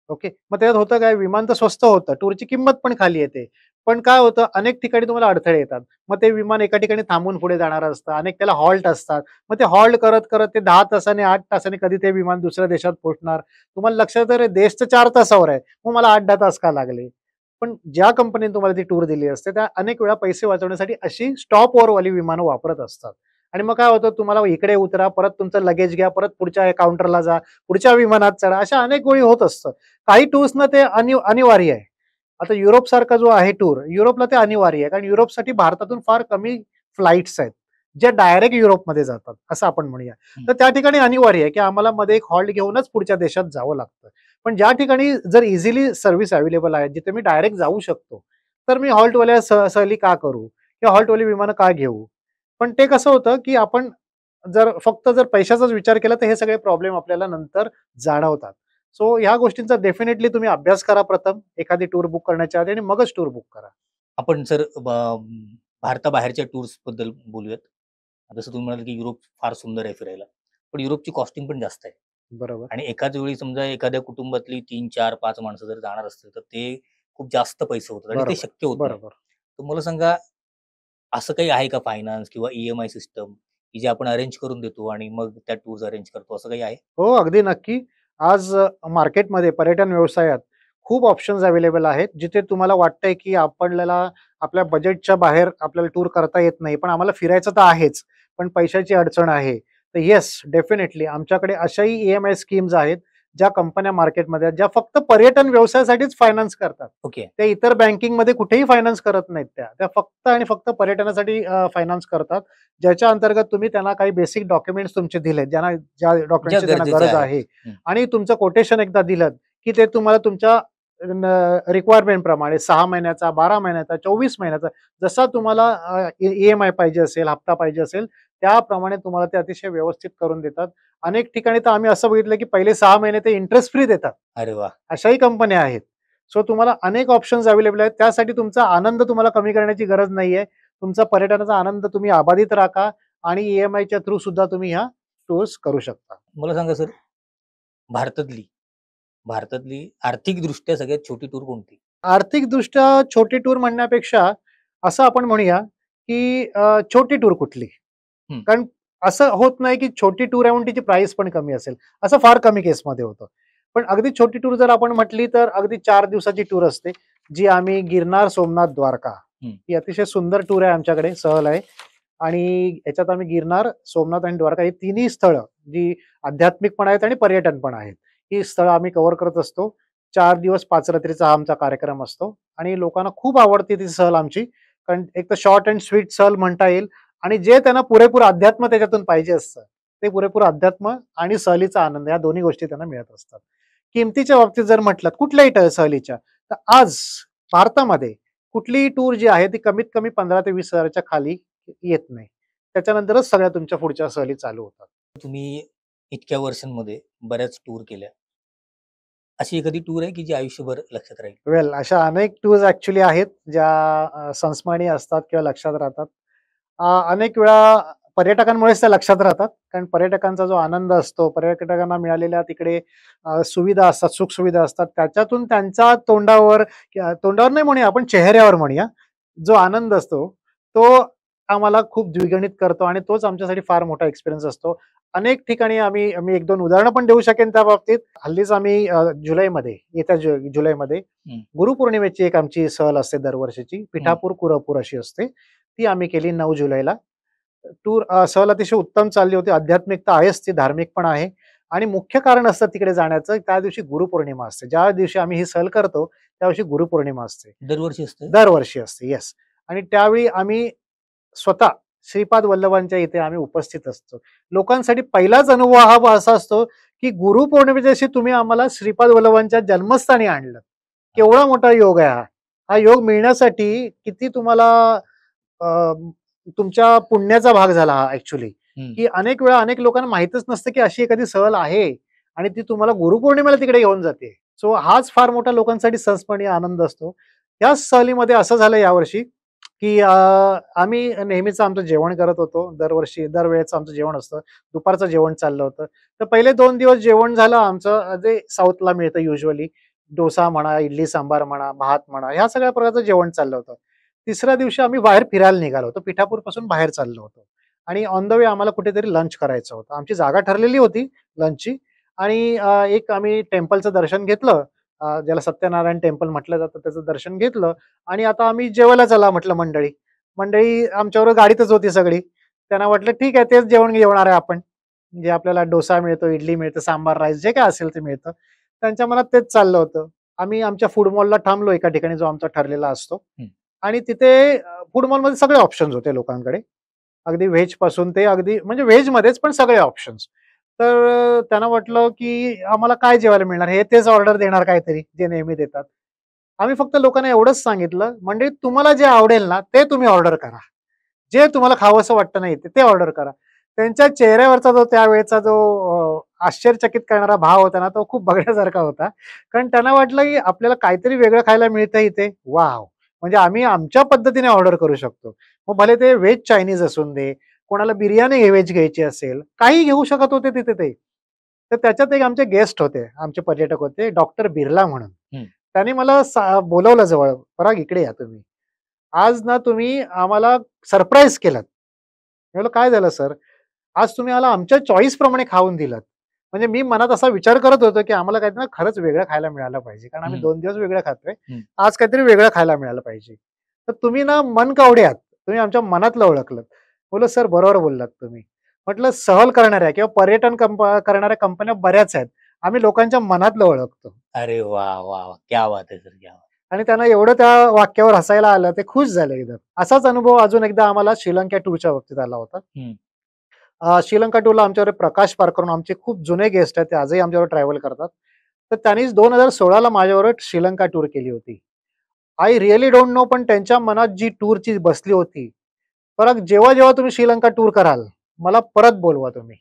ओके. मग त्यात होतं काय, विमान तर स्वस्त होतं, टूरची किंमत पण खाली येते. पण काय होतं, अनेक ठिकाणी तुम्हाला अडथळे येतात. मग ते विमान एका ठिकाणी थांबून पुढे जाणारं असतं. अनेक त्याला हॉल्ट असतात. मग ते हॉल्ट करत ते 10 तासाने, 8 तासाने कधी ते विमान दुसऱ्या देशात पोहोचणार. तुम्हाला लक्षात येतं, अरे देश तर 4 तासावर आहे. मग मला 8-10 तास का लागले? पण ज्या कंपनीने तुम्हाला ती टूर दिली असते, त्या अनेक वेळा पैसे वाचवण्यासाठी अशी स्टॉप ओव्हरवाली विमानं वापरत असतात. आणि मग काय होतं, तुम्हाला इकडे उतरा, परत तुमचं लगेज घ्या, परत पुढच्या काउंटरला जा, पुढच्या विमानात चढा, अशा अनेक गोष्टी होत असतात. काही टूर्सना ते अनिवार्य आहे. आता युरोपसारखा जो आहे टूर, युरोपला ते अनिवार्य आहे. कारण युरोपसाठी भारतातून फार कमी फ्लाइट्स आहेत, ज्या डायरेक्ट युरोपमध्ये जातात, असं आपण म्हणूया. तर त्या ठिकाणी अनिवार्य आहे, की आम्हाला मध्ये एक हॉल्ट घेऊनच पुढच्या देशात जावं लागतं. पण ज्या ठिकाणी जर इझिली सर्व्हिस अवेलेबल आहे, जिथे मी डायरेक्ट जाऊ शकतो, तर मी हॉल्टवाल्या सहली का करू? किंवा हॉल्टवाली विमानं का घेऊ? पण ते कसं होतं, की आपण फक्त पैशाचाच विचार केला, तर हे सगळे प्रॉब्लेम आपल्याला नंतर जाणवतात. सो ह्या गोष्टींचा डेफिनेटली तुम्ही अभ्यास करा प्रथम, एखादी टूर बुक करण्याच्या आधी आणि मगच टूर बुक करा. आपण सर भारताबाहेरच्या टूर्सबद्दल बोलूयात. जसं तुम्ही म्हणाले, की युरोप फार सुंदर आहे फिरायला. पण युरोपची कॉस्टिंग पण जास्त आहे. बरोबर, आणि एकाच वेळी समजा एखाद्या कुटुंबातली 3, 4, 5 माणसं जर जाणार असतील, तर ते खूप जास्त पैसे होतात आणि ते बरोबर, शक्य होत नाही. बरोबर. तर मला सांगा, असं काही आहे का फायनान्स किंवा ई-एम-आय सिस्टम, की जे आपण अरेंज करून देतो आणि मग त्या टूर्स अरेंज करतो, असं काही आहे? हो, अगदी नक्की. आज मार्केटमध्ये पर्यटन व्यवसायात खूप ऑप्शन्स अवेलेबल आहेत. जिथे तुम्हाला वाटतंय, की आपल्याला आपल्या बजेटच्या बाहेर आपल्याला टूर करता येत नाही, पण आम्हाला फिरायचं तर आहेच, पण पैशाची अडचण आहे. तर येस, डेफिनेटली आमच्याकडे अशाही ई-एम-आय स्कीम्स आहेत, ज्या कंपन्या मार्केटमध्ये आहेत, ज्या फक्त पर्यटन व्यवसायासाठीच फायनान्स करतात. ओके. त्या इतर बँकिंगमध्ये कुठेही फायनान्स करत नाहीत त्या. त्या फक्त आणि फक्त पर्यटनासाठी फायनान्स करतात. ज्याच्या अंतर्गत तुम्ही त्यांना काही बेसिक डॉक्युमेंट्स तुमचे दिलेत, ज्या ज्या डॉक्युमेंट्सची त्यांना गरजेच्या गरज आहेत. आहे हं. आणि तुमचं कोटेशन एकदा दिलं, की ते तुम्हाला तुमच्या रिक्वायरमेंट प्रमाणे 6 महिन्याचा, 12 महिन्याचा, 24 महिन्याचा जसा तुम्हाला ई-एम-आय पाहिजे असेल, हप्ता पाहिजे असेल, त्याप्रमाणे तुम्हाला ते अतिशय व्यवस्थित करून देतात. अनेक ठिकाणी तर आम्ही असं बघितलं, की पहिले 6 महिने ते इंटरेस्ट फ्री देतात. अरे वाह! अशाही कंपन्या आहेत. सो तुम्हाला अनेक ऑप्शन्स अवेलेबल आहेत. त्यासाठी तुमचा आनंद तुम्हाला कमी करण्याची गरज नाहीये. तुमचा पर्यटनाचा आनंद तुम्ही अबाधित राखा आणि ई-एम-आयच्या थ्रू सुद्धा तुम्ही ह्या टूर्स करू शकता. मला सांगा सर, भारतातली भारतातली आर्थिकदृष्ट्या सगळ्यात छोटी टूर कोणती? आर्थिकदृष्ट्या छोटी टूर म्हणण्यापेक्षा असं आपण म्हणूया, की छोटी टूर कुठली? हं. कारण असं होत नाही, की छोटी टूर आहे म्हणून तिची प्राईस पण कमी असेल. असं फार कमी केसमध्ये होतं. पण अगदी छोटी टूर जर आपण म्हटली, तर अगदी 4 दिवसाची टूर असते, जी आम्ही गिरनार, सोमनाथ, द्वारका हं. ही अतिशय सुंदर टूर आहे आमच्याकडे, सहल आहे. आणि याच्यात आम्ही गिरनार, सोमनाथ आणि द्वारका ही तिन्ही स्थळं जी आध्यात्मिक पण आहेत आणि पर्यटन पण आहेत. ही स्थळं आम्ही कव्हर करत असतो. 4 दिवस 5 रात्रीचा हा आमचा कार्यक्रम असतो आणि लोकांना खूप आवडते ती सहल आमची. कारण एक तर शॉर्ट अँड स्वीट सहल म्हणता येईल आणि जे त्यांना पुरेपूर अध्यात्म त्याच्यातून पाहिजे असतं, ते पुरेपूर अध्यात्म आणि सहलीचा आनंद या दोन्ही गोष्टी त्यांना मिळत असतात. किमतीच्या बाबतीत जर म्हटलात कुठल्याही सहलीच्या, तर आज भारतामध्ये कुठलीही टूर जी आहे ती कमीत कमी 15,000 ते 20,000च्या खाली येत नाही. त्याच्यानंतरच सगळ्या तुमच्या पुढच्या सहली चालू होतात. तुम्ही इतक्या वर्षांमध्ये बऱ्याच टूर केल्या. अशी एखादी टूर आहे की जी आयुष्यभर लक्षात राहील? वेल अशा अनेक टूर्स ॲक्चुअली आहेत ज्या संस्मरणीय असतात किंवा लक्षात राहतात. अनेक वेळा पर्यटकांमुळेच त्या लक्षात राहतात. कारण पर्यटकांचा जो आनंद असतो, पर्यटकांना मिळालेल्या तिकडे सुविधा असतात, सुखसुविधा असतात, त्याच्यातून त्यांच्या तोंडावर तोंडावर नाही म्हणूया आपण, चेहऱ्यावर म्हणूया, जो आनंद असतो तो आम्हाला खूप द्विगुणित करतो आणि तोच आमच्यासाठी फार मोठा एक्सपिरियन्स असतो. अनेक ठिकाणी मी 1-2 उदाहरणं पण देऊ शकेन त्या बाबतीत. हल्लीच आम्ही जुलैमध्ये, येत्या जुलैमध्ये गुरुपौर्णिमेची एक आमची सहल असते दरवर्षीची. पिठापूर कुरपूर अशी असते. ती आम्ही केली 9 जुलैला. टूर सहल अतिशय उत्तम चालली होती. आध्यात्मिकता आहेच, ती धार्मिक पण आहे आणि मुख्य कारण असतं तिकडे जाण्याचं, त्या दिवशी गुरुपौर्णिमा असते. ज्या दिवशी आम्ही ही सहल करतो, त्या दिवशी गुरुपौर्णिमा असते. दरवर्षी असते? दरवर्षी असते. येस. आणि त्यावेळी आम्ही स्वतः श्रीपाद वल्लभांच्या इथे आम्ही उपस्थित असतो. लोकांसाठी पहिलाच अनुभव हा असा असतो, की गुरुपौर्णिमेच्या दिवशी तुम्ही आम्हाला श्रीपाद वल्लभांच्या जन्मस्थानी आणलं. केवढा मोठा योग आहे हा. हा योग मिळण्यासाठी किती तुम्हाला तुमच्या पुण्याचा भाग झाला हा ॲक्चुअली, की अनेक वेळा अनेक लोकांना माहीतच नसतं, की अशी एखादी सहल आहे आणि ती तुम्हाला गुरुपौर्णिमेला तिकडे घेऊन जाते. सो हाच फार मोठा लोकांसाठी संस्मरणीय आनंद असतो. या सहलीमध्ये असं झालं यावर्षी, की आम्ही नेहमीच आमचं जेवण करत होतो. दरवेळेचं आमचं जेवण असतं. दुपारचं जेवण चाललं होतं. तर पहिले 2 दिवस जेवण झालं आमचं जे साऊथला मिळतं युजुअली. डोसा म्हणा, इडली सांबार म्हणा, भात म्हणा, ह्या सगळ्या प्रकारचं जेवण चाललं होतं. तिसऱ्या दिवशी आम्ही बाहेर फिरायला निघालो होतो. पिठापूरपासून बाहेर चाललो होतो आणि ऑन द वे आम्हाला कुठेतरी लंच करायचं होतं. आमची जागा ठरलेली होती लंचची आणि एक आम्ही टेम्पलचं दर्शन घेतलं. ज्याला सत्यनारायण टेम्पल म्हटलं जातं, त्याचं दर्शन घेतलं आणि आता आम्ही जेवायला चला म्हटलं मंडळी. मंडळी आमच्याबरोबर गाडीतच होती सगळी. त्यांना वाटलं ठीक आहे, तेच जेवण जेवणार आहे आपण. जे आपल्याला डोसा मिळतो, इडली मिळतं, सांबार राईस जे काय असेल ते मिळतं. त्यांच्या मनात तेच चाललं होतं. आम्ही आमच्या फूड मॉलला थांबलो एका ठिकाणी जो आमचा ठरलेला असतो आणि तिथे फूड मॉलमध्ये सगळे ऑप्शन्स होते लोकांकडे. अगदी व्हेज पासून ते अगदी म्हणजे व्हेजमध्येच पण सगळे ऑप्शन्स. तर त्यांना वाटलं, की आम्हाला काय जेवायला मिळणार? हे तेच ऑर्डर देणार काहीतरी, जे नेहमी देतात. आम्ही फक्त लोकांना एवढंच सांगितलं, "मंडळी तुम्हाला जे आवडेल ना, ते तुम्ही ऑर्डर करा. जे तुम्हाला खावंसं वाटतं ना इथे, ते ऑर्डर करा." त्यांच्या चेहऱ्यावरचा जो त्यावेळेचा जो आश्चर्यचकित करणारा भाव होता ना, तो खूप बघण्यासारखा होता. कारण त्यांना वाटलं, की आपल्याला काहीतरी वेगळं खायला मिळतं इथे. वॉव! म्हणजे आम्ही आमच्या पद्धतीने ऑर्डर करू शकतो. मग भले ते व्हेज चायनीज असून दे, कोणाला बिर्याणी व्हेज घ्यायची असेल, काही घेऊ शकत होते तिथे ते. तर त्याच्यात एक आमचे गेस्ट होते, आमचे पर्यटक होते, डॉक्टर बिर्ला म्हणून. त्यांनी मला बोलावलं जवळ, "पराग इकडे या तुम्ही. आज ना तुम्ही आम्हाला सरप्राईज केलंत." मी म्हटलं, "काय झालं सर?" "आज तुम्ही आम्हाला आमच्या चॉईस प्रमाणे खाऊन दिलत." म्हणजे मी मनात असा विचार करत होतो, की आम्हाला काहीतरी ना खरंच वेगळं खायला मिळालं पाहिजे. कारण आम्ही 2 दिवस वेगळं खातोय. आज काहीतरी वेगळं खायला मिळालं पाहिजे. तर तुम्ही ना मनकावडे आहात. तुम्ही आमच्या मनातलं ओळखलत. बोललो, "सर बरोबर बोललात तुम्ही." म्हटलं, "सहल करणाऱ्या किंवा पर्यटन करणाऱ्या कंपन्या बऱ्याच आहेत. आम्ही लोकांच्या मनातलं ओळखतो." अरे वाह! वाह! वाह! क्या बात है सर, क्या बात! आणि त्यांना एवढं त्या वाक्यावर हसायला आलं, ते खुश झाले एकदम. असाच अनुभव अजून एकदा आम्हाला श्रीलंका टूरच्या बाबतीत आला होता. श्रीलंका टूरला आमच्याबरोबर प्रकाश पारकर आमचे खूप जुने गेस्ट आहेत, ते आजही आमच्याबरोबर ट्रॅव्हल करतात. तर त्यांनी 2016ला माझ्याबरोबर श्रीलंका टूर केली होती. आय रिअली डोंट नो, पण त्यांच्या मनात जी टूरची बसली होती, परत जेव्हा तुम्ही श्रीलंका टूर कराल, मला परत बोलवा तुम्ही.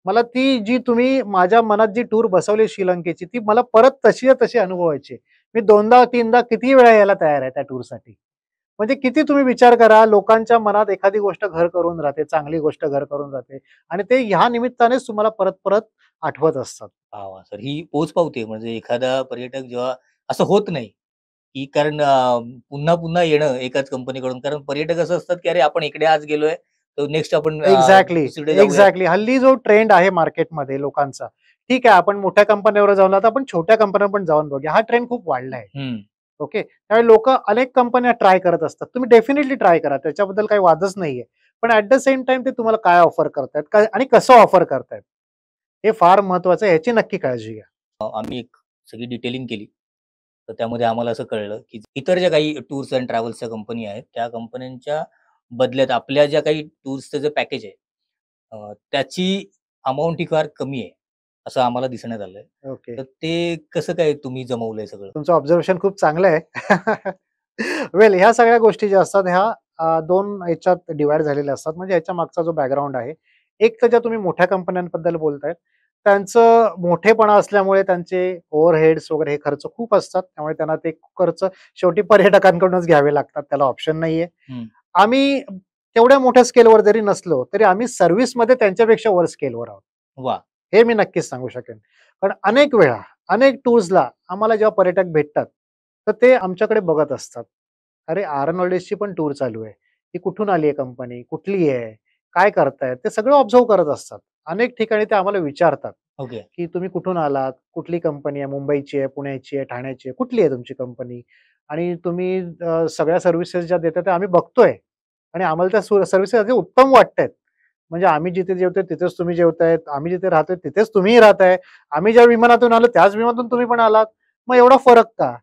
मला ती जी तुम्ही माझ्या मनात जी टूर बसवली श्रीलंकेची, ती मला परत तशीच्या तशी अनुभवायची. मी 2दा 3दा कितीही वेळा यायला तयार आहे त्या टूरसाठी. म्हणजे किती तुम्ही विचार करा, लोकांच्या मनात एखादी गोष्ट घर करून राहते, चांगली गोष्ट घर करून जाते आणि ते ह्या निमित्तानेच तुम्हाला परत-परत आठवत असतात. वाह! वाह! सर ही पोचपावती आहे. म्हणजे एखादा पर्यटक जेव्हा असं होत नाही, की कारण पुन्हा-पुन्हा येणं एकाच कंपनीकडून. कारण पर्यटक असं असतात, की अरे आपण इकडे आज गेलोय, तर नेक्स्ट आपण एक्झॅक्टली, दुसरीकडे जाऊया. एक्झॅक्टली. हल्ली जो ट्रेंड आहे मार्केटमध्ये लोकांचा, ठीक आहे आपण मोठ्या कंपन्यांवर जाऊन आता आपण छोट्या कंपन्यांवर पण जाऊन बघूया. हा ट्रेंड खूप वाढला आहे. ओके. त्यामुळे लोकं अनेक कंपन्या ट्राय करत असतात. तुम्ही डेफिनेटली ट्राय करा. त्याच्याबद्दल काही वादच नाहीये. पण ॲट द सेम टाईम ते तुम्हाला काय ऑफर करतायत आणि कसं ऑफर करतायत, हे फार महत्वाचं आहे. ह्याची नक्की काळजी घ्या. आम्ही एक सगळी डिटेलिंग केली. तर त्यामध्ये आम्हाला असं कळलं, की इतर ज्या काही टूर्स एंड ट्रॅव्हल्सच्या कंपनी आहेत, त्या कंपन्यांच्या बदल्यात आपल्या ज्या काही टूर्सचं जे पॅकेज आहे, त्याची अमाउंट ही फार कमी आहे, असं आम्हाला दिसण्यात आलंय. ओके. तर ते कसं काय तुम्ही जमवलंय सगळं? तुमचं ऑब्झर्वेशन खूप चांगलं आहे. वेल ह्या सगळ्या गोष्टी ज्या असतात ह्या 2 ह्याच्यात डिव्हाईड झालेले असतात. म्हणजे ह्याच्या मागचा जो बॅकग्राऊंड आहे. एक तर ज्या तुम्ही मोठ्या कंपन्यांबद्दल बोलतायत, त्यांचं मोठेपणा असल्यामुळे त्यांचे ओव्हरहेड्स वगैरे हे खर्च खूप असतात. त्यामुळे त्यांना ते खर्च शेवटी पर्यटकांकडूनच घ्यावे लागतात. त्याला ऑप्शन नाहीये. हं. आम्ही तेवढ्या मोठ्या स्केलवर जरी नसलो, तरी आम्ही सर्व्हिसमध्ये त्यांच्यापेक्षा वर स्केलवर आहोत. वाह! हे मी नक्कीच सांगू शकेन. कारण अनेक वेळा, अनेक टूर्सला आम्हाला जेव्हा पर्यटक भेटतात, तर ते आमच्याकडे बघत असतात. अरे, आर्नोल्ड्सची पण टूर चालू आहे. ही कुठून आली आहे कंपनी? कुठली आहे? काय करतायत? ते सगळं ऑब्झर्व्ह करत असतात. अनेक ठिकाणी ते आम्हाला विचारतात, ओके. की तुम्ही कुठून आलात? कुठली कंपनी आहे? मुंबईची आहे, पुण्याची आहे, ठाण्याची आहे? कुठली आहे तुमची कंपनी? आणि तुम्ही सगळ्या सर्व्हिसेस ज्या देताय त्या आम्ही बघतोय आणि आम्हाला त्या सर्व्हिसेस अगदी उत्तम वाटतायत. म्हणजे आम्ही जिथे जेवतोय तिथेच तुम्ही जेवतायत. आम्ही जिथे राहतोय तिथेच तुम्हीही राहताय. आम्ही ज्या विमानातून आलो त्याच विमानातून तुम्ही पण आलात. मग एवढा फरक का?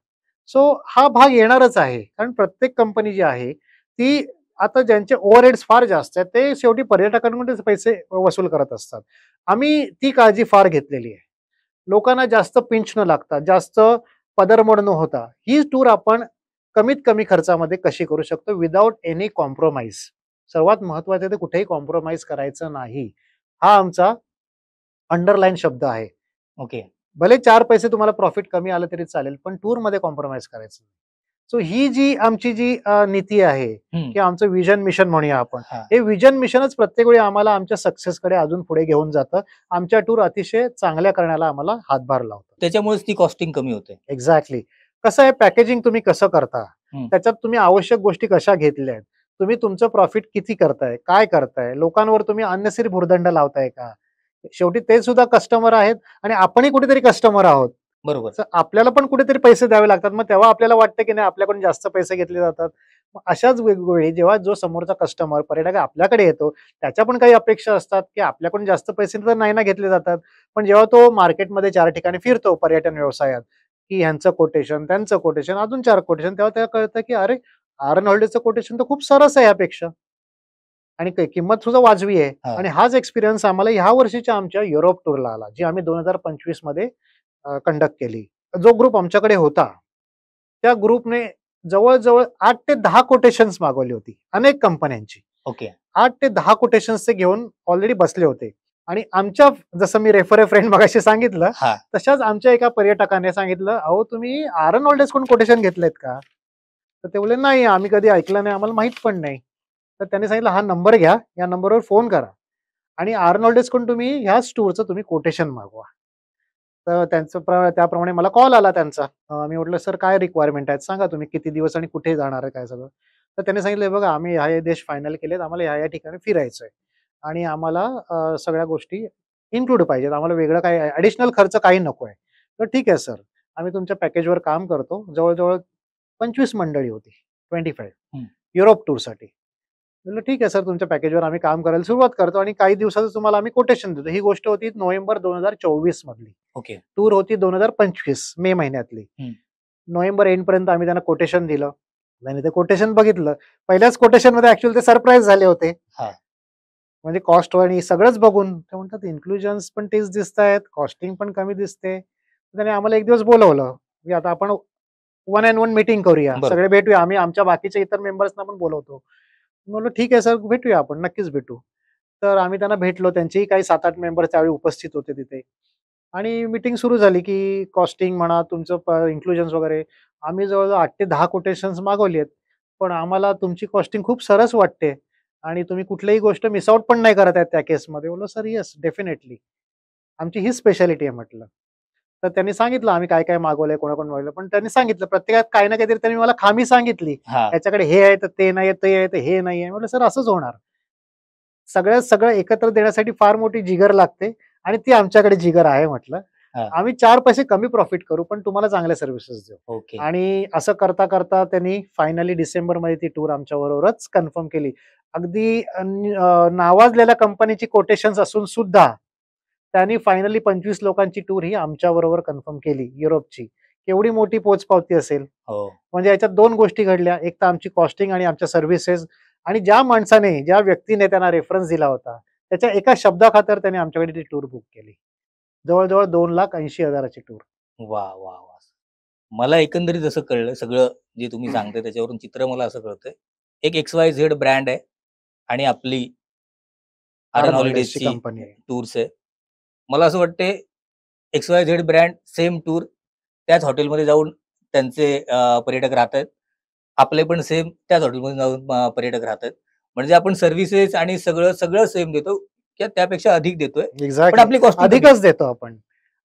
सो हा भाग येणारच आहे. कारण प्रत्येक कंपनी जी आहे, ती आता ज्यांचे ओव्हरहेड्स फार जास्त आहेत, ते शेवटी पर्यटकांकडूनच पैसे वसूल करत असतात. आम्ही ती काळजी फार घेतलेली आहे. लोकांना जास्त पिंच न लागता, जास्त पदरमोड न होता, ही टूर आपण कमीत कमी खर्चामध्ये कशी करू शकतो विथआऊट एनी कॉम्प्रोमाईज. सर्वात महत्त्वाचं ते कुठेही कॉम्प्रोमाईज करायचं नाही. हा आमचा अंडरलाईन शब्द आहे. ओके. भले 4 पैसे तुम्हाला प्रॉफिट कमी आलं तरी चालेल, पण टूरमध्ये कॉम्प्रोमाईज करायचं नाही. सो ही जी आमची जी नीती आहे, हं. की आमचं व्हिजन मिशन म्हणूया आपण. हां. हे व्हिजन मिशनच प्रत्येक वेळी आम्हाला आमच्या सक्सेसकडे अजून पुढे घेऊन जातं. आमच्या टूर अतिशय चांगल्या करण्याला आम्हाला हातभार लावतं. त्याच्यामुळेच ती कॉस्टिंग कमी होते. एक्झॅक्टली. कसं आहे पॅकेजिंग तुम्ही कसं करता? हं. त्याच्यात तुम्ही आवश्यक गोष्टी कशा घेतल्यात? तुम्ही तुमचं प्रॉफिट किती करताय? काय करताय? लोकांवर तुम्ही अननेसेसरी भुर्दंड लावताय का? शेवटी ते सुद्धा कस्टमर आहेत आणि आपणही कुठेतरी कस्टमर आहोत. बरोबर. तर आपल्याला पण कुठेतरी पैसे द्यावे लागतात. मग तेव्हा आपल्याला वाटतं की नाही आपल्याकडून जास्त पैसे घेतले जातात. मग अशाच वेळी जेव्हा जो समोरचा कस्टमर, पर्यटक आपल्याकडे येतो, त्याच्या पण काही अपेक्षा असतात की आपल्याकडून जास्त पैसे तर नाही ना घेतले जातात. पण जेव्हा तो मार्केटमध्ये 4 ठिकाणी फिरतो पर्यटन व्यवसायात, की ह्यांचं कोटेशन, त्यांचं कोटेशन, अजून 4 कोटेशन, तेव्हा त्याला कळतं की अरे, आरन हॉलिडेजचं कोटेशन तर खूप सरस आहे ह्यापेक्षा आणि किंमत सुद्धा वाजवी आहे. हां. आणि हाच एक्सपिरियन्स आम्हाला ह्या वर्षीच्या आमच्या युरोप टूरला आला, जी आम्ही 2025 मध्ये कंडक्ट केली. जो ग्रुप आमच्याकडे होता, त्या ग्रुपने जवळ-जवळ 8 ते 10 कोटेशन्स मागवली होती, अनेक कंपन्यांची. ओके. 8 ते 10 कोटेशन्स ते घेऊन ऑलरेडी बसले होते. आणि आमच्या जसं मी रेफर अ फ्रेंड मगाशी सांगितलं, हां. तशाच आमच्या एका पर्यटकाने सांगितलं, "अहो तुम्ही आरन हॉलिडेजकडून कोटेशन घेतलेत का?" तर ते बोलले, "नाही, आम्ही कधी ऐकलं नाही, आम्हाला माहीत पण नाही." तर त्यांनी सांगितलं, "हा नंबर घ्या, या नंबरवर फोन करा आणि आरन हॉलिडेजकडून तुम्ही ह्याच टूरचं तुम्ही कोटेशन मागवा." तर त्यांचं त्याप्रमाणे मला कॉल आला त्यांचा. मी म्हटलं, "सर काय रिक्वायरमेंट आहेत? सांगा तुम्ही किती दिवस आणि कुठे जाणार आहे काय सगळं?" तर त्यांनी सांगितलं, "बघा आम्ही ह्या देश फायनल केलेत. आम्हाला ह्या ठिकाणी फिरायचंय आणि आम्हाला सगळ्या गोष्टी इन्क्लूड पाहिजेत. आम्हाला वेगळं काही ॲडिशनल खर्च काही नकोय." तर "ठीक आहे सर, आम्ही तुमच्या पॅकेजवर काम करतो." जवळ-जवळ 25 मंडळी होती. 25 हं. युरोप टूरसाठी. म्हटलं, "ठीक आहे सर, तुमच्या पॅकेजवर आम्ही काम करायला सुरुवात करतो आणि काही दिवसातच तुम्हाला आम्ही कोटेशन देतो." ही गोष्ट होती नोव्हेंबर 2024 मधली. ओके. टूर होती 2025 मे महिन्यातली. हं. नोव्हेंबर एंडपर्यंत आम्ही त्यांना कोटेशन दिलं. त्यांनी ते कोटेशन बघितलं. पहिल्याच कोटेशनमध्ये ॲक्चुअली ते सरप्राईज झाले होते. हां. म्हणजे कॉस्ट आणि सगळंच बघून ते म्हणतात इन्क्लुजन्स पण तेच दिसतायत, कॉस्टिंग पण कमी दिसते. त्याने आम्हाला एक दिवस बोलवलं, की आता आपण वन अँड वन मीटिंग करूया. बरोबर. सगळे भेटूया. आम्ही आमच्या बाकीच्या इतर मेंबर्सना पण बोलवतो. म्हणलं, "ठीक आहे सर, भेटूया आपण. नक्कीच भेटू." तर आम्ही त्यांना भेटलो. त्यांचेही काही 7-8 मेंबर त्यावेळी उपस्थित होते तिथे. आणि मीटिंग सुरू झाली, की कॉस्टिंग म्हणा, तुमचं इन्क्लुजन्स वगैरे. आम्ही जवळ-जवळ 8 ते 10 कोटेशन्स मागवली आहेत. पण आम्हाला तुमची कॉस्टिंग खूप सरस वाटते आणि तुम्ही कुठलीही गोष्ट मिस आउट पण नाही करत आहेत त्या केसमध्ये. बोललो, "सर येस, डेफिनेटली. आमची हीच स्पेशालिटी आहे," म्हटलं. तर त्यांनी सांगितलं आम्ही काय-काय मागवलंय, कोणाकडून मागवलं. पण त्यांनी सांगितलं प्रत्येकात काही ना काहीतरी त्यांनी मला खामी सांगितली. हां. त्याच्याकडे हे आहे, तर ते नाहीये, ते आहे, तर हे नाहीये. म्हटलं, "सर असंच होणार." सगळं एकत्र देण्यासाठी फार मोठी जिगर लागते आणि ती आमच्याकडे जिगर आहे म्हटलं. हां. आम्ही 4 पैसे कमी प्रॉफिट करू, पण तुम्हाला चांगल्या सर्व्हिसेस देऊ. ओके. आणि असं करता-करता त्यांनी फायनली डिसेंबरमध्ये ती टूर आमच्याबरोबरच कन्फर्म केली. अगदी नावाजलेल्या कंपनीची कोटेशन्स असून सुद्धा त्यांनी फायनली 25 लोकांची टूर ही आमच्याबरोबर कन्फर्म केली युरोपची. केवढी मोठी पोचपावती असेल. हो. म्हणजे याच्यात 2 गोष्टी घडल्या. एक तर आमची कॉस्टिंग आणि आमच्या सर्व्हिसेस आणि ज्या माणसाने, ज्या व्यक्तीने त्यांना रेफरन्स दिला होता, त्याच्या एका शब्दाखातर त्याने आमच्याकडे ती टूर बुक केली. जवळ-जवळ 2,80,000 ची टूर. वाह! वाह! वाह! मला एकंदरीत असं कळलं सगळं जे तुम्ही सांगताय त्याच्यावरून चित्र मला असं कळतंय. एक XYZ ब्रँड आहे आणि आपली आरन आरन हॉलिडेजची हॉलिडेजची कंपनी आहे. टूर्स आहे. मला असं वाटते XYZ ब्रँड सेम टूर त्याच हॉटेलमध्ये जाऊन त्यांचे पर्यटक राहतायत. आपले पण सेम त्याच हॉटेलमध्ये जाऊन पर्यटक राहतायत. म्हणजे आपण सर्व्हिसेस आणि सगळं सेम देतो किंवा त्यापेक्षा अधिक देतोय. पण एक्झॅक्टली. आपली कॉस्टिंग कमी. अधिकच देतो आपण.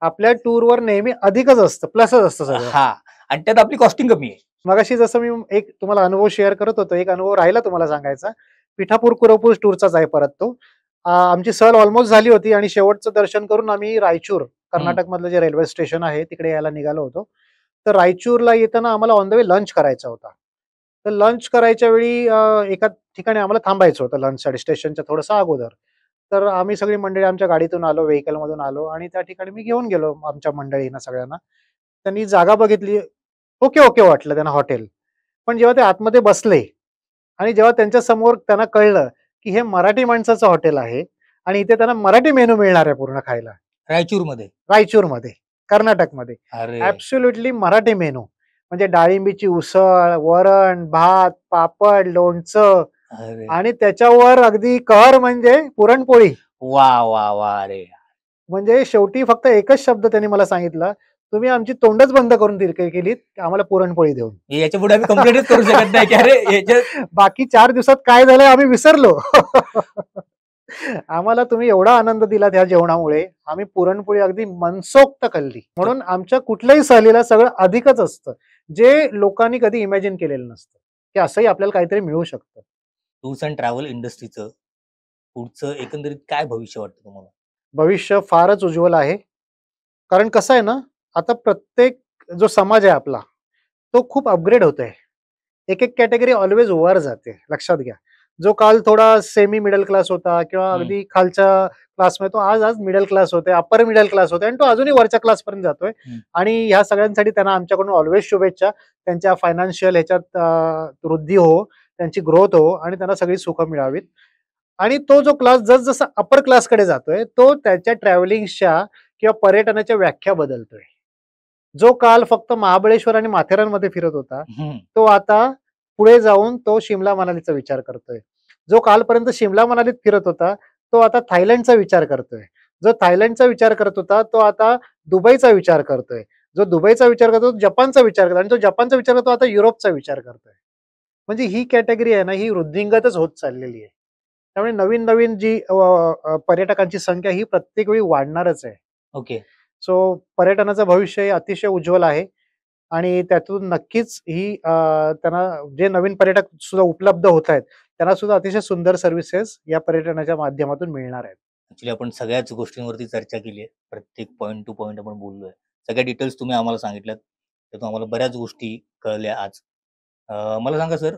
आपल्या टूरवर नेहमी अधिकच असतं, प्लसच असतं सगळं. हां. आणि त्यात आपली कॉस्टिंग कमी आहे. मगाशी जसं मी एक तुम्हाला अनुभव शेअर करत होतो, एक अनुभव राहिला तुम्हाला सांगायचा. पिठापूर कुरवपूर टूरचाच आहे परत तो. आमची सहल ऑलमोस्ट झाली होती आणि शेवटचं दर्शन करून आम्ही रायचूर, कर्नाटकमधलं जे रेल्वे स्टेशन आहे तिकडे यायला निघालो होतो. तर रायचूरला येताना आम्हाला ऑन द वे लंच करायचा होता. तर लंच करायच्या वेळी एका ठिकाणी आम्हाला थांबायचं होतं लंचसाठी स्टेशनच्या थोडंसं अगोदर. तर आम्ही सगळी मंडळी आमच्या गाडीतून आलो, व्हेइकलमधून आलो आणि त्या ठिकाणी मी घेऊन गेलो आमच्या मंडळींना सगळ्यांना. त्यांनी जागा बघितली. ओके, ओके वाटलं त्यांना हॉटेल. पण जेव्हा ते आतमध्ये बसले आणि जेव्हा त्यांच्या समोर त्यांना कळलं, की हे मराठी माणसाचं हॉटेल आहे आणि इथे त्यांना मराठी मेनू मिळणार आहे पूर्ण खायला. रायचूरमध्ये. रायचूरमध्ये, कर्नाटकमध्ये. अरे! Absolutely Marathi menu. म्हणजे डाळिंबीची उसळ, वरण, भात, पापड, लोणचं अरे! आणि त्याच्यावर अगदी कहर म्हणजे पुरणपोळी. वाह! वाह! वाह! अरे! म्हणजे शेवटी फक्त एकच शब्द त्यांनी मला सांगितला, "तुम्ही आमची तोंडच बंद करून केलीत, आम्हाला पुरणपोळी देऊन." याच्यापुढे आम्ही कंप्लेंटच करू शकत नाही, की अरे याच्यात बाकी 4 दिवसात काय झालंय आम्ही विसरलो. आम्हाला तुम्ही एवढा आनंद दिलात ह्या जेवणामुळे, आम्ही पुरणपोळी अगदी मनसोक्त खाल्ली. म्हणून आमच्या कुठल्याही सहलीला सगळं अधिकच असतं, जे लोकांनी कधी इमॅजिन केलेलं नसतं, की असंही आपल्याला काहीतरी मिळू शकतं. टूर्स अँड ट्रॅव्हल इंडस्ट्रीचं पुढचं एकंदरीत काय भविष्य वाटतं तुम्हाला? भविष्य फारच उज्ज्वल आहे. कारण कसं आहे ना, आता प्रत्येक जो समाज आहे आपला, तो खूप अपग्रेड होतोय. एक-एक कॅटेगरी ऑल्वेज वर जाते, लक्षात घ्या. जो काल थोडा सेमी मिडल क्लास होता किंवा हं. अगदी खालच्या क्लासमध्ये तो आज मिडल क्लास होतोय, अपर मिडल क्लास होतोय आणि तो अजूनही वरच्या क्लासपर्यंत जातोय. हं. आणि ह्या सगळ्यांसाठी त्यांना आमच्याकडून ऑल्वेज शुभेच्छा. त्यांच्या फायनान्शियल ह्याच्यात वृद्धी हो, त्यांची ग्रोथ हो आणि त्यांना सगळी सुखं मिळावीत. आणि तो जो क्लास जसजसा अपर क्लासकडे जातोय, तो त्याच्या ट्रॅव्हलिंग्सच्या किंवा पर्यटनाच्या व्याख्या बदलतोय. जो काल फक्त महाबळेश्वर आणि माथेरानमध्ये फिरत होता, हं. तो आता पुढे जाऊन तो शिमला मनालीचा विचार करतोय. जो कालपर्यंत शिमला मनालीत फिरत होता, तो आता थायलंडचा विचार करतोय. जो थायलंडचा विचार करत होता, तो आता दुबईचा विचार करतोय. जो दुबईचा विचार करतो, तो जपानचा विचार करतो आणि जो जपानचा विचार करतो, आता युरोपचा विचार करतोय. म्हणजे ही कॅटेगरी आहे ना, ही वृद्धिंगतच होत चाललेली आहे. त्यामुळे नवीन-नवीन जी पर्यटकांची संख्या ही प्रत्येक वेळी वाढणारच आहे. ओके. सो पर्यटनाचं भविष्य हे अतिशय उज्ज्वल आहे आणि त्यातून नक्कीच ही त्यांना जे नवीन पर्यटक सुद्धा उपलब्ध होत आहेत, त्यांना सुद्धा अतिशय सुंदर सर्व्हिसेस या पर्यटनाच्या माध्यमातून मिळणार आहेत. ॲक्चुअली आपण सगळ्याच गोष्टींवरती चर्चा केली आहे. प्रत्येक पॉइंट टू पॉइंट आपण बोललोय. सगळ्या डिटेल्स तुम्ही आम्हाला सांगितल्यात. त्यातून आम्हाला बऱ्याच गोष्टी कळल्या आज. मला सांगा सर,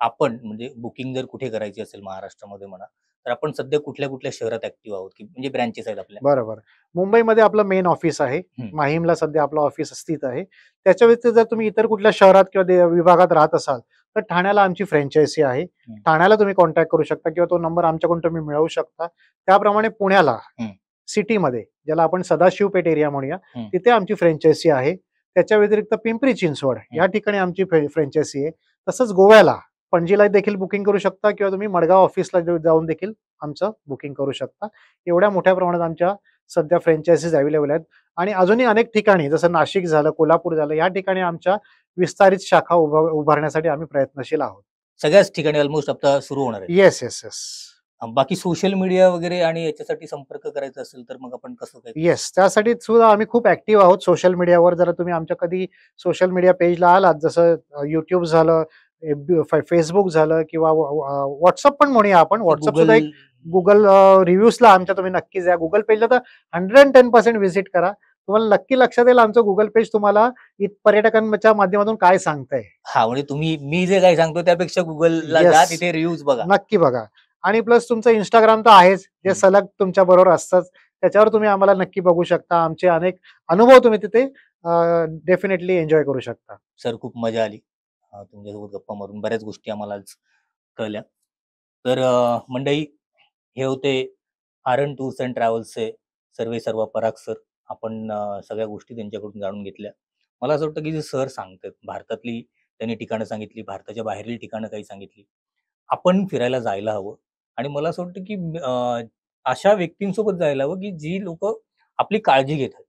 आपण म्हणजे बुकिंग जर कुठे करायची असेल महाराष्ट्रामध्ये म्हणा, तर आपण सध्या कुठल्या-कुठल्या शहरात ॲक्टिव्ह आहोत, की म्हणजे ब्रँचेस आहेत आपल्या? बरोबर. मुंबईमध्ये आपलं मेन ऑफिस आहे. हं. माहीमला सध्या आपलं ऑफिस स्थित आहे. त्याच्या व्यतिरिक्त जर तुम्ही इतर कुठल्या शहरात किंवा विभागात राहत असाल, तर ठाण्याला आमची फ्रँचायझी आहे. हं. ठाण्याला तुम्ही कॉन्टॅक्ट करू शकता किंवा तो नंबर आमच्याकडून तुम्ही मिळवू शकता. त्याप्रमाणे पुण्याला हं. सिटीमध्ये ज्याला आपण सदाशिव पेठ एरिया म्हणूया, हं. तिथे आमची फ्रँचायझी आहे. त्याच्या व्यतिरिक्त पिंपरी चिंचवड या ठिकाणी आमची फ्रँचायझी आहे. तसंच गोव्याला, पणजीला देखील बुकिंग करू शकता किंवा तुम्ही मडगाव ऑफिसला जाऊन देखील आमचं बुकिंग करू शकता. एवढ्या मोठ्या प्रमाणात आमच्या सध्या फ्रँचायझीज अवेलेबल आहेत आणि अजूनही अनेक ठिकाणी जसं नाशिक झालं, कोल्हापूर झालं, या ठिकाणी आमच्या विस्तारित शाखा उभारण्यासाठी आम्ही प्रयत्नशील आहोत. सगळ्याच ठिकाणी ऑलमोस्ट आता सुरू होणार आहे. Yes, yes, yes. बाकी सोशल मीडिया वगैरे आणि याच्यासाठी संपर्क करायचा असेल, तर मग आपण कसं काय? येस, त्यासाठी सुद्धा आम्ही खूप ॲक्टिव्ह आहोत सोशल मीडियावर. जर तुम्ही आमच्या कधी सोशल मीडिया पेजला आलात, जसं YouTube झालं, Facebook झालं किंवा WhatsApp पण म्हणूया आपण. WhatsApp सुद्धा एक Google रिव्ह्यूजला आमच्या तुम्ही नक्कीच या. Google पेजला तर 110% व्हिजिट करा. तुम्हाला नक्की लक्षात येईल आमचं Google पेज तुम्हाला पर्यटकांच्या माध्यमातून काय सांगतंय. हां, म्हणजे मी जे काही सांगतो त्यापेक्षा Googleला जा, येस. तिथे रिव्ह्यूज बघा. नक्की बघा. आणि प्लस तुमचं Instagram तर आहेच, जे हं. सलग तुमच्या बरोबर असतंच. त्याच्यावर तुम्ही आम्हाला नक्की बघू शकता. आमचे अनेक अनुभव तुम्ही तिथे डेफिनेटली एन्जॉय करू शकता. सर खूप मजा आली. तुमच्यासोबत गप्पा मारून बऱ्याच गोष्टी आम्हाला आज कळल्या. तर मंडळी, हे होते आरन टूर्स अँड ट्रॅव्हल्सचे सर्वेसर्वा पराग सर. आपण सगळ्या गोष्टी त्यांच्याकडून जाणून घेतल्या. मला असं वाटतं की जे सर सांगतात, भारतातली त्यांनी ठिकाणं सांगितली, भारताच्या बाहेरील ठिकाणं काही सांगितली आपण फिरायला जायला हवं आणि मला असं वाटतं, की अशा व्यक्तींसोबत जायला हवं, की जी लोकं आपली काळजी घेतात.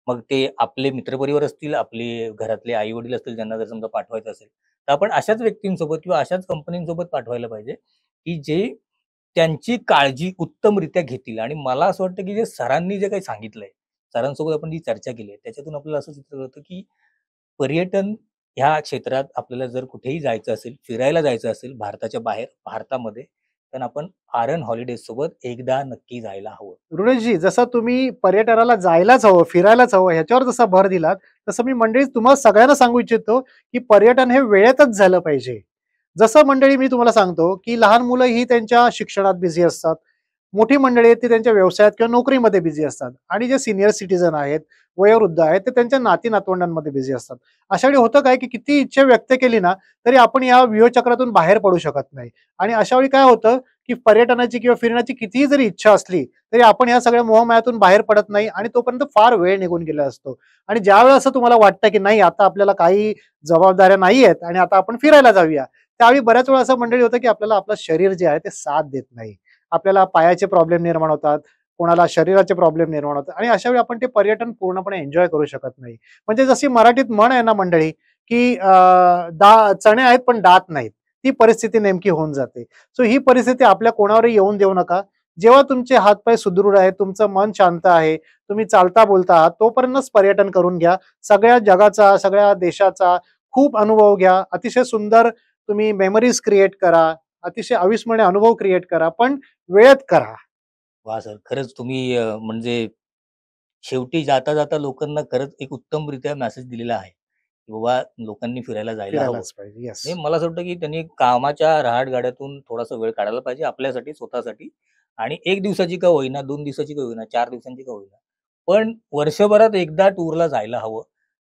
मग ते आपले मित्रपरिवार असतील, आपले घरातले आई-वडील असतील, ज्यांना जर समजा पाठवायचं असेल, तर आपण अशाच व्यक्तींसोबत किंवा अशाच कंपनीसोबत पाठवायला पाहिजे, की जे त्यांची काळजी उत्तमरित्या घेतील. आणि मला असं वाटतं, की जे सरांनी जे काही सांगितलंय, सरांसोबत आपण जी चर्चा केली आहे, त्याच्यातून आपल्याला असं चित्र कळतं, की पर्यटन ह्या क्षेत्रात आपल्याला जर कुठेही जायचं असेल, फिरायला जायचं असेल भारताच्या बाहेर, भारतामध्ये, तर आपण आर्यन हॉलिडेज सोबत एकदा नक्की जायला हवं. ऋणेशजी, जसं तुम्ही पर्यटनाला जायलाच हवं, फिरायलाच हवं ह्याच्यावर जसा भर दिलात, तसं मी मंडळी तुम्हाला सगळ्यांना सांगू इच्छितो, की पर्यटन हे वेळेतच झालं पाहिजे. जसं मंडळी मी तुम्हाला सांगतो, की लहान मुलं ही त्यांच्या शिक्षणात बिझी असतात. मोठी मंडळी आहेत ती त्यांच्या व्यवसायात किंवा नोकरीमध्ये बिझी असतात आणि जे सीनियर सिटिझन आहेत, वयोवृद्ध आहेत, ते त्यांच्या नाती-नातवंडांमध्ये बिझी असतात. अशा वेळी होतं काय, की किती इच्छा व्यक्त केली ना, तरी आपण या व्यूहचक्रातून बाहेर पडू शकत नाही आणि अशा वेळी काय होतं, की पर्यटनाची किंवा फिरण्याची कितीही जरी इच्छा असली, तरी आपण या सगळ्या मोहमायातून बाहेर पडत नाही आणि तोपर्यंत फार वेळ निघून गेला असतो. आणि ज्यावेळेस असं तुम्हाला वाटतं, की नाही आता आपल्याला काही जबाबदाऱ्या नाहीयेत आणि आता आपण फिरायला जाऊया. त्यावेळी बऱ्याच वेळा असं मंडळी होतं, की आपल्याला आपलं शरीर जे आहे ते साथ देत नाही. आपल्याला पायाचे प्रॉब्लेम निर्माण होतात, कोणाला शरीराचे प्रॉब्लेम निर्माण होतात आणि अशा वेळी आपण ते पर्यटन पूर्णपणे एन्जॉय करू शकत नाही. म्हणजे जशी मराठीत म्हण आहे ना मंडळी, की चणे आहेत पण दात नाहीत. ती परिस्थिती नेमकी होऊन जाते. सो ही परिस्थिती आपल्या कोणावरही येऊन देऊ नका. जेव्हा तुमचे हात सुदृढ आहेत, तुमचं मन शांत आहे, तुम्ही चालता बोलता आहात, तोपर्यंतच पर्यटन करून घ्या. सगळ्या जगाचा, सगळ्या देशाचा खूप अनुभव घ्या. अतिशय सुंदर तुम्ही मेमरीज क्रिएट करा. अतिशय अविस्मरणीय अनुभव क्रिएट करा, पण वेळेत करा. वाह सर! खरंच तुम्ही म्हणजे शेवटी जाता-जाता लोकांना खरंच एक उत्तमरित्या मेसेज दिलेला आहे, की बाबा लोकांनी फिरायला जायला हवं. फिरायलाच पाहिजे. येस. म्हणजे मला असं वाटतं, की त्यांनी कामाच्या रहाट-गाड्यातून थोडासा वेळ काढायला पाहिजे आपल्यासाठी, स्वतःसाठी आणि 1 दिवसाची का होईना, 2 दिवसाची का होईना, 4 दिवसांची का होईना, पण वर्षभरात एकदा टूरला जायला हवं.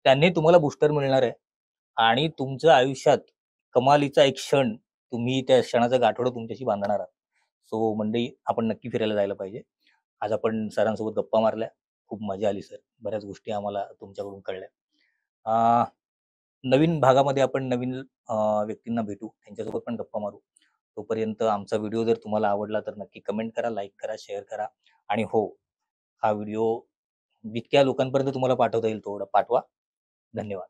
त्याने तुम्हाला बूस्टर मिळणार आहे आणि तुमच्या आयुष्यात कमालीचा एक क्षण तुम्ही त्या क्षणाचा गाठोडा तुमच्याशी बांधणार आहात. सो मंडळी आपण नक्की फिरायला जायला पाहिजे. आज आपण सरांसोबत गप्पा मारल्या. खूप मजा आली सर. बऱ्याच गोष्टी आम्हाला तुमच्याकडून कळल्या. अ, नवीन भागामध्ये आपण नवीन व्यक्तींना भेटू. त्यांच्यासोबत पण गप्पा मारू. तोपर्यंत आमचा व्हिडिओ जर तुम्हाला आवडला तर नक्की कमेंट करा, लाईक करा, शेअर करा आणि हो, हा व्हिडिओ जितक्या लोकांपर्यंत तुम्हाला पाठवता येईल तेवढं पाठवा. धन्यवाद.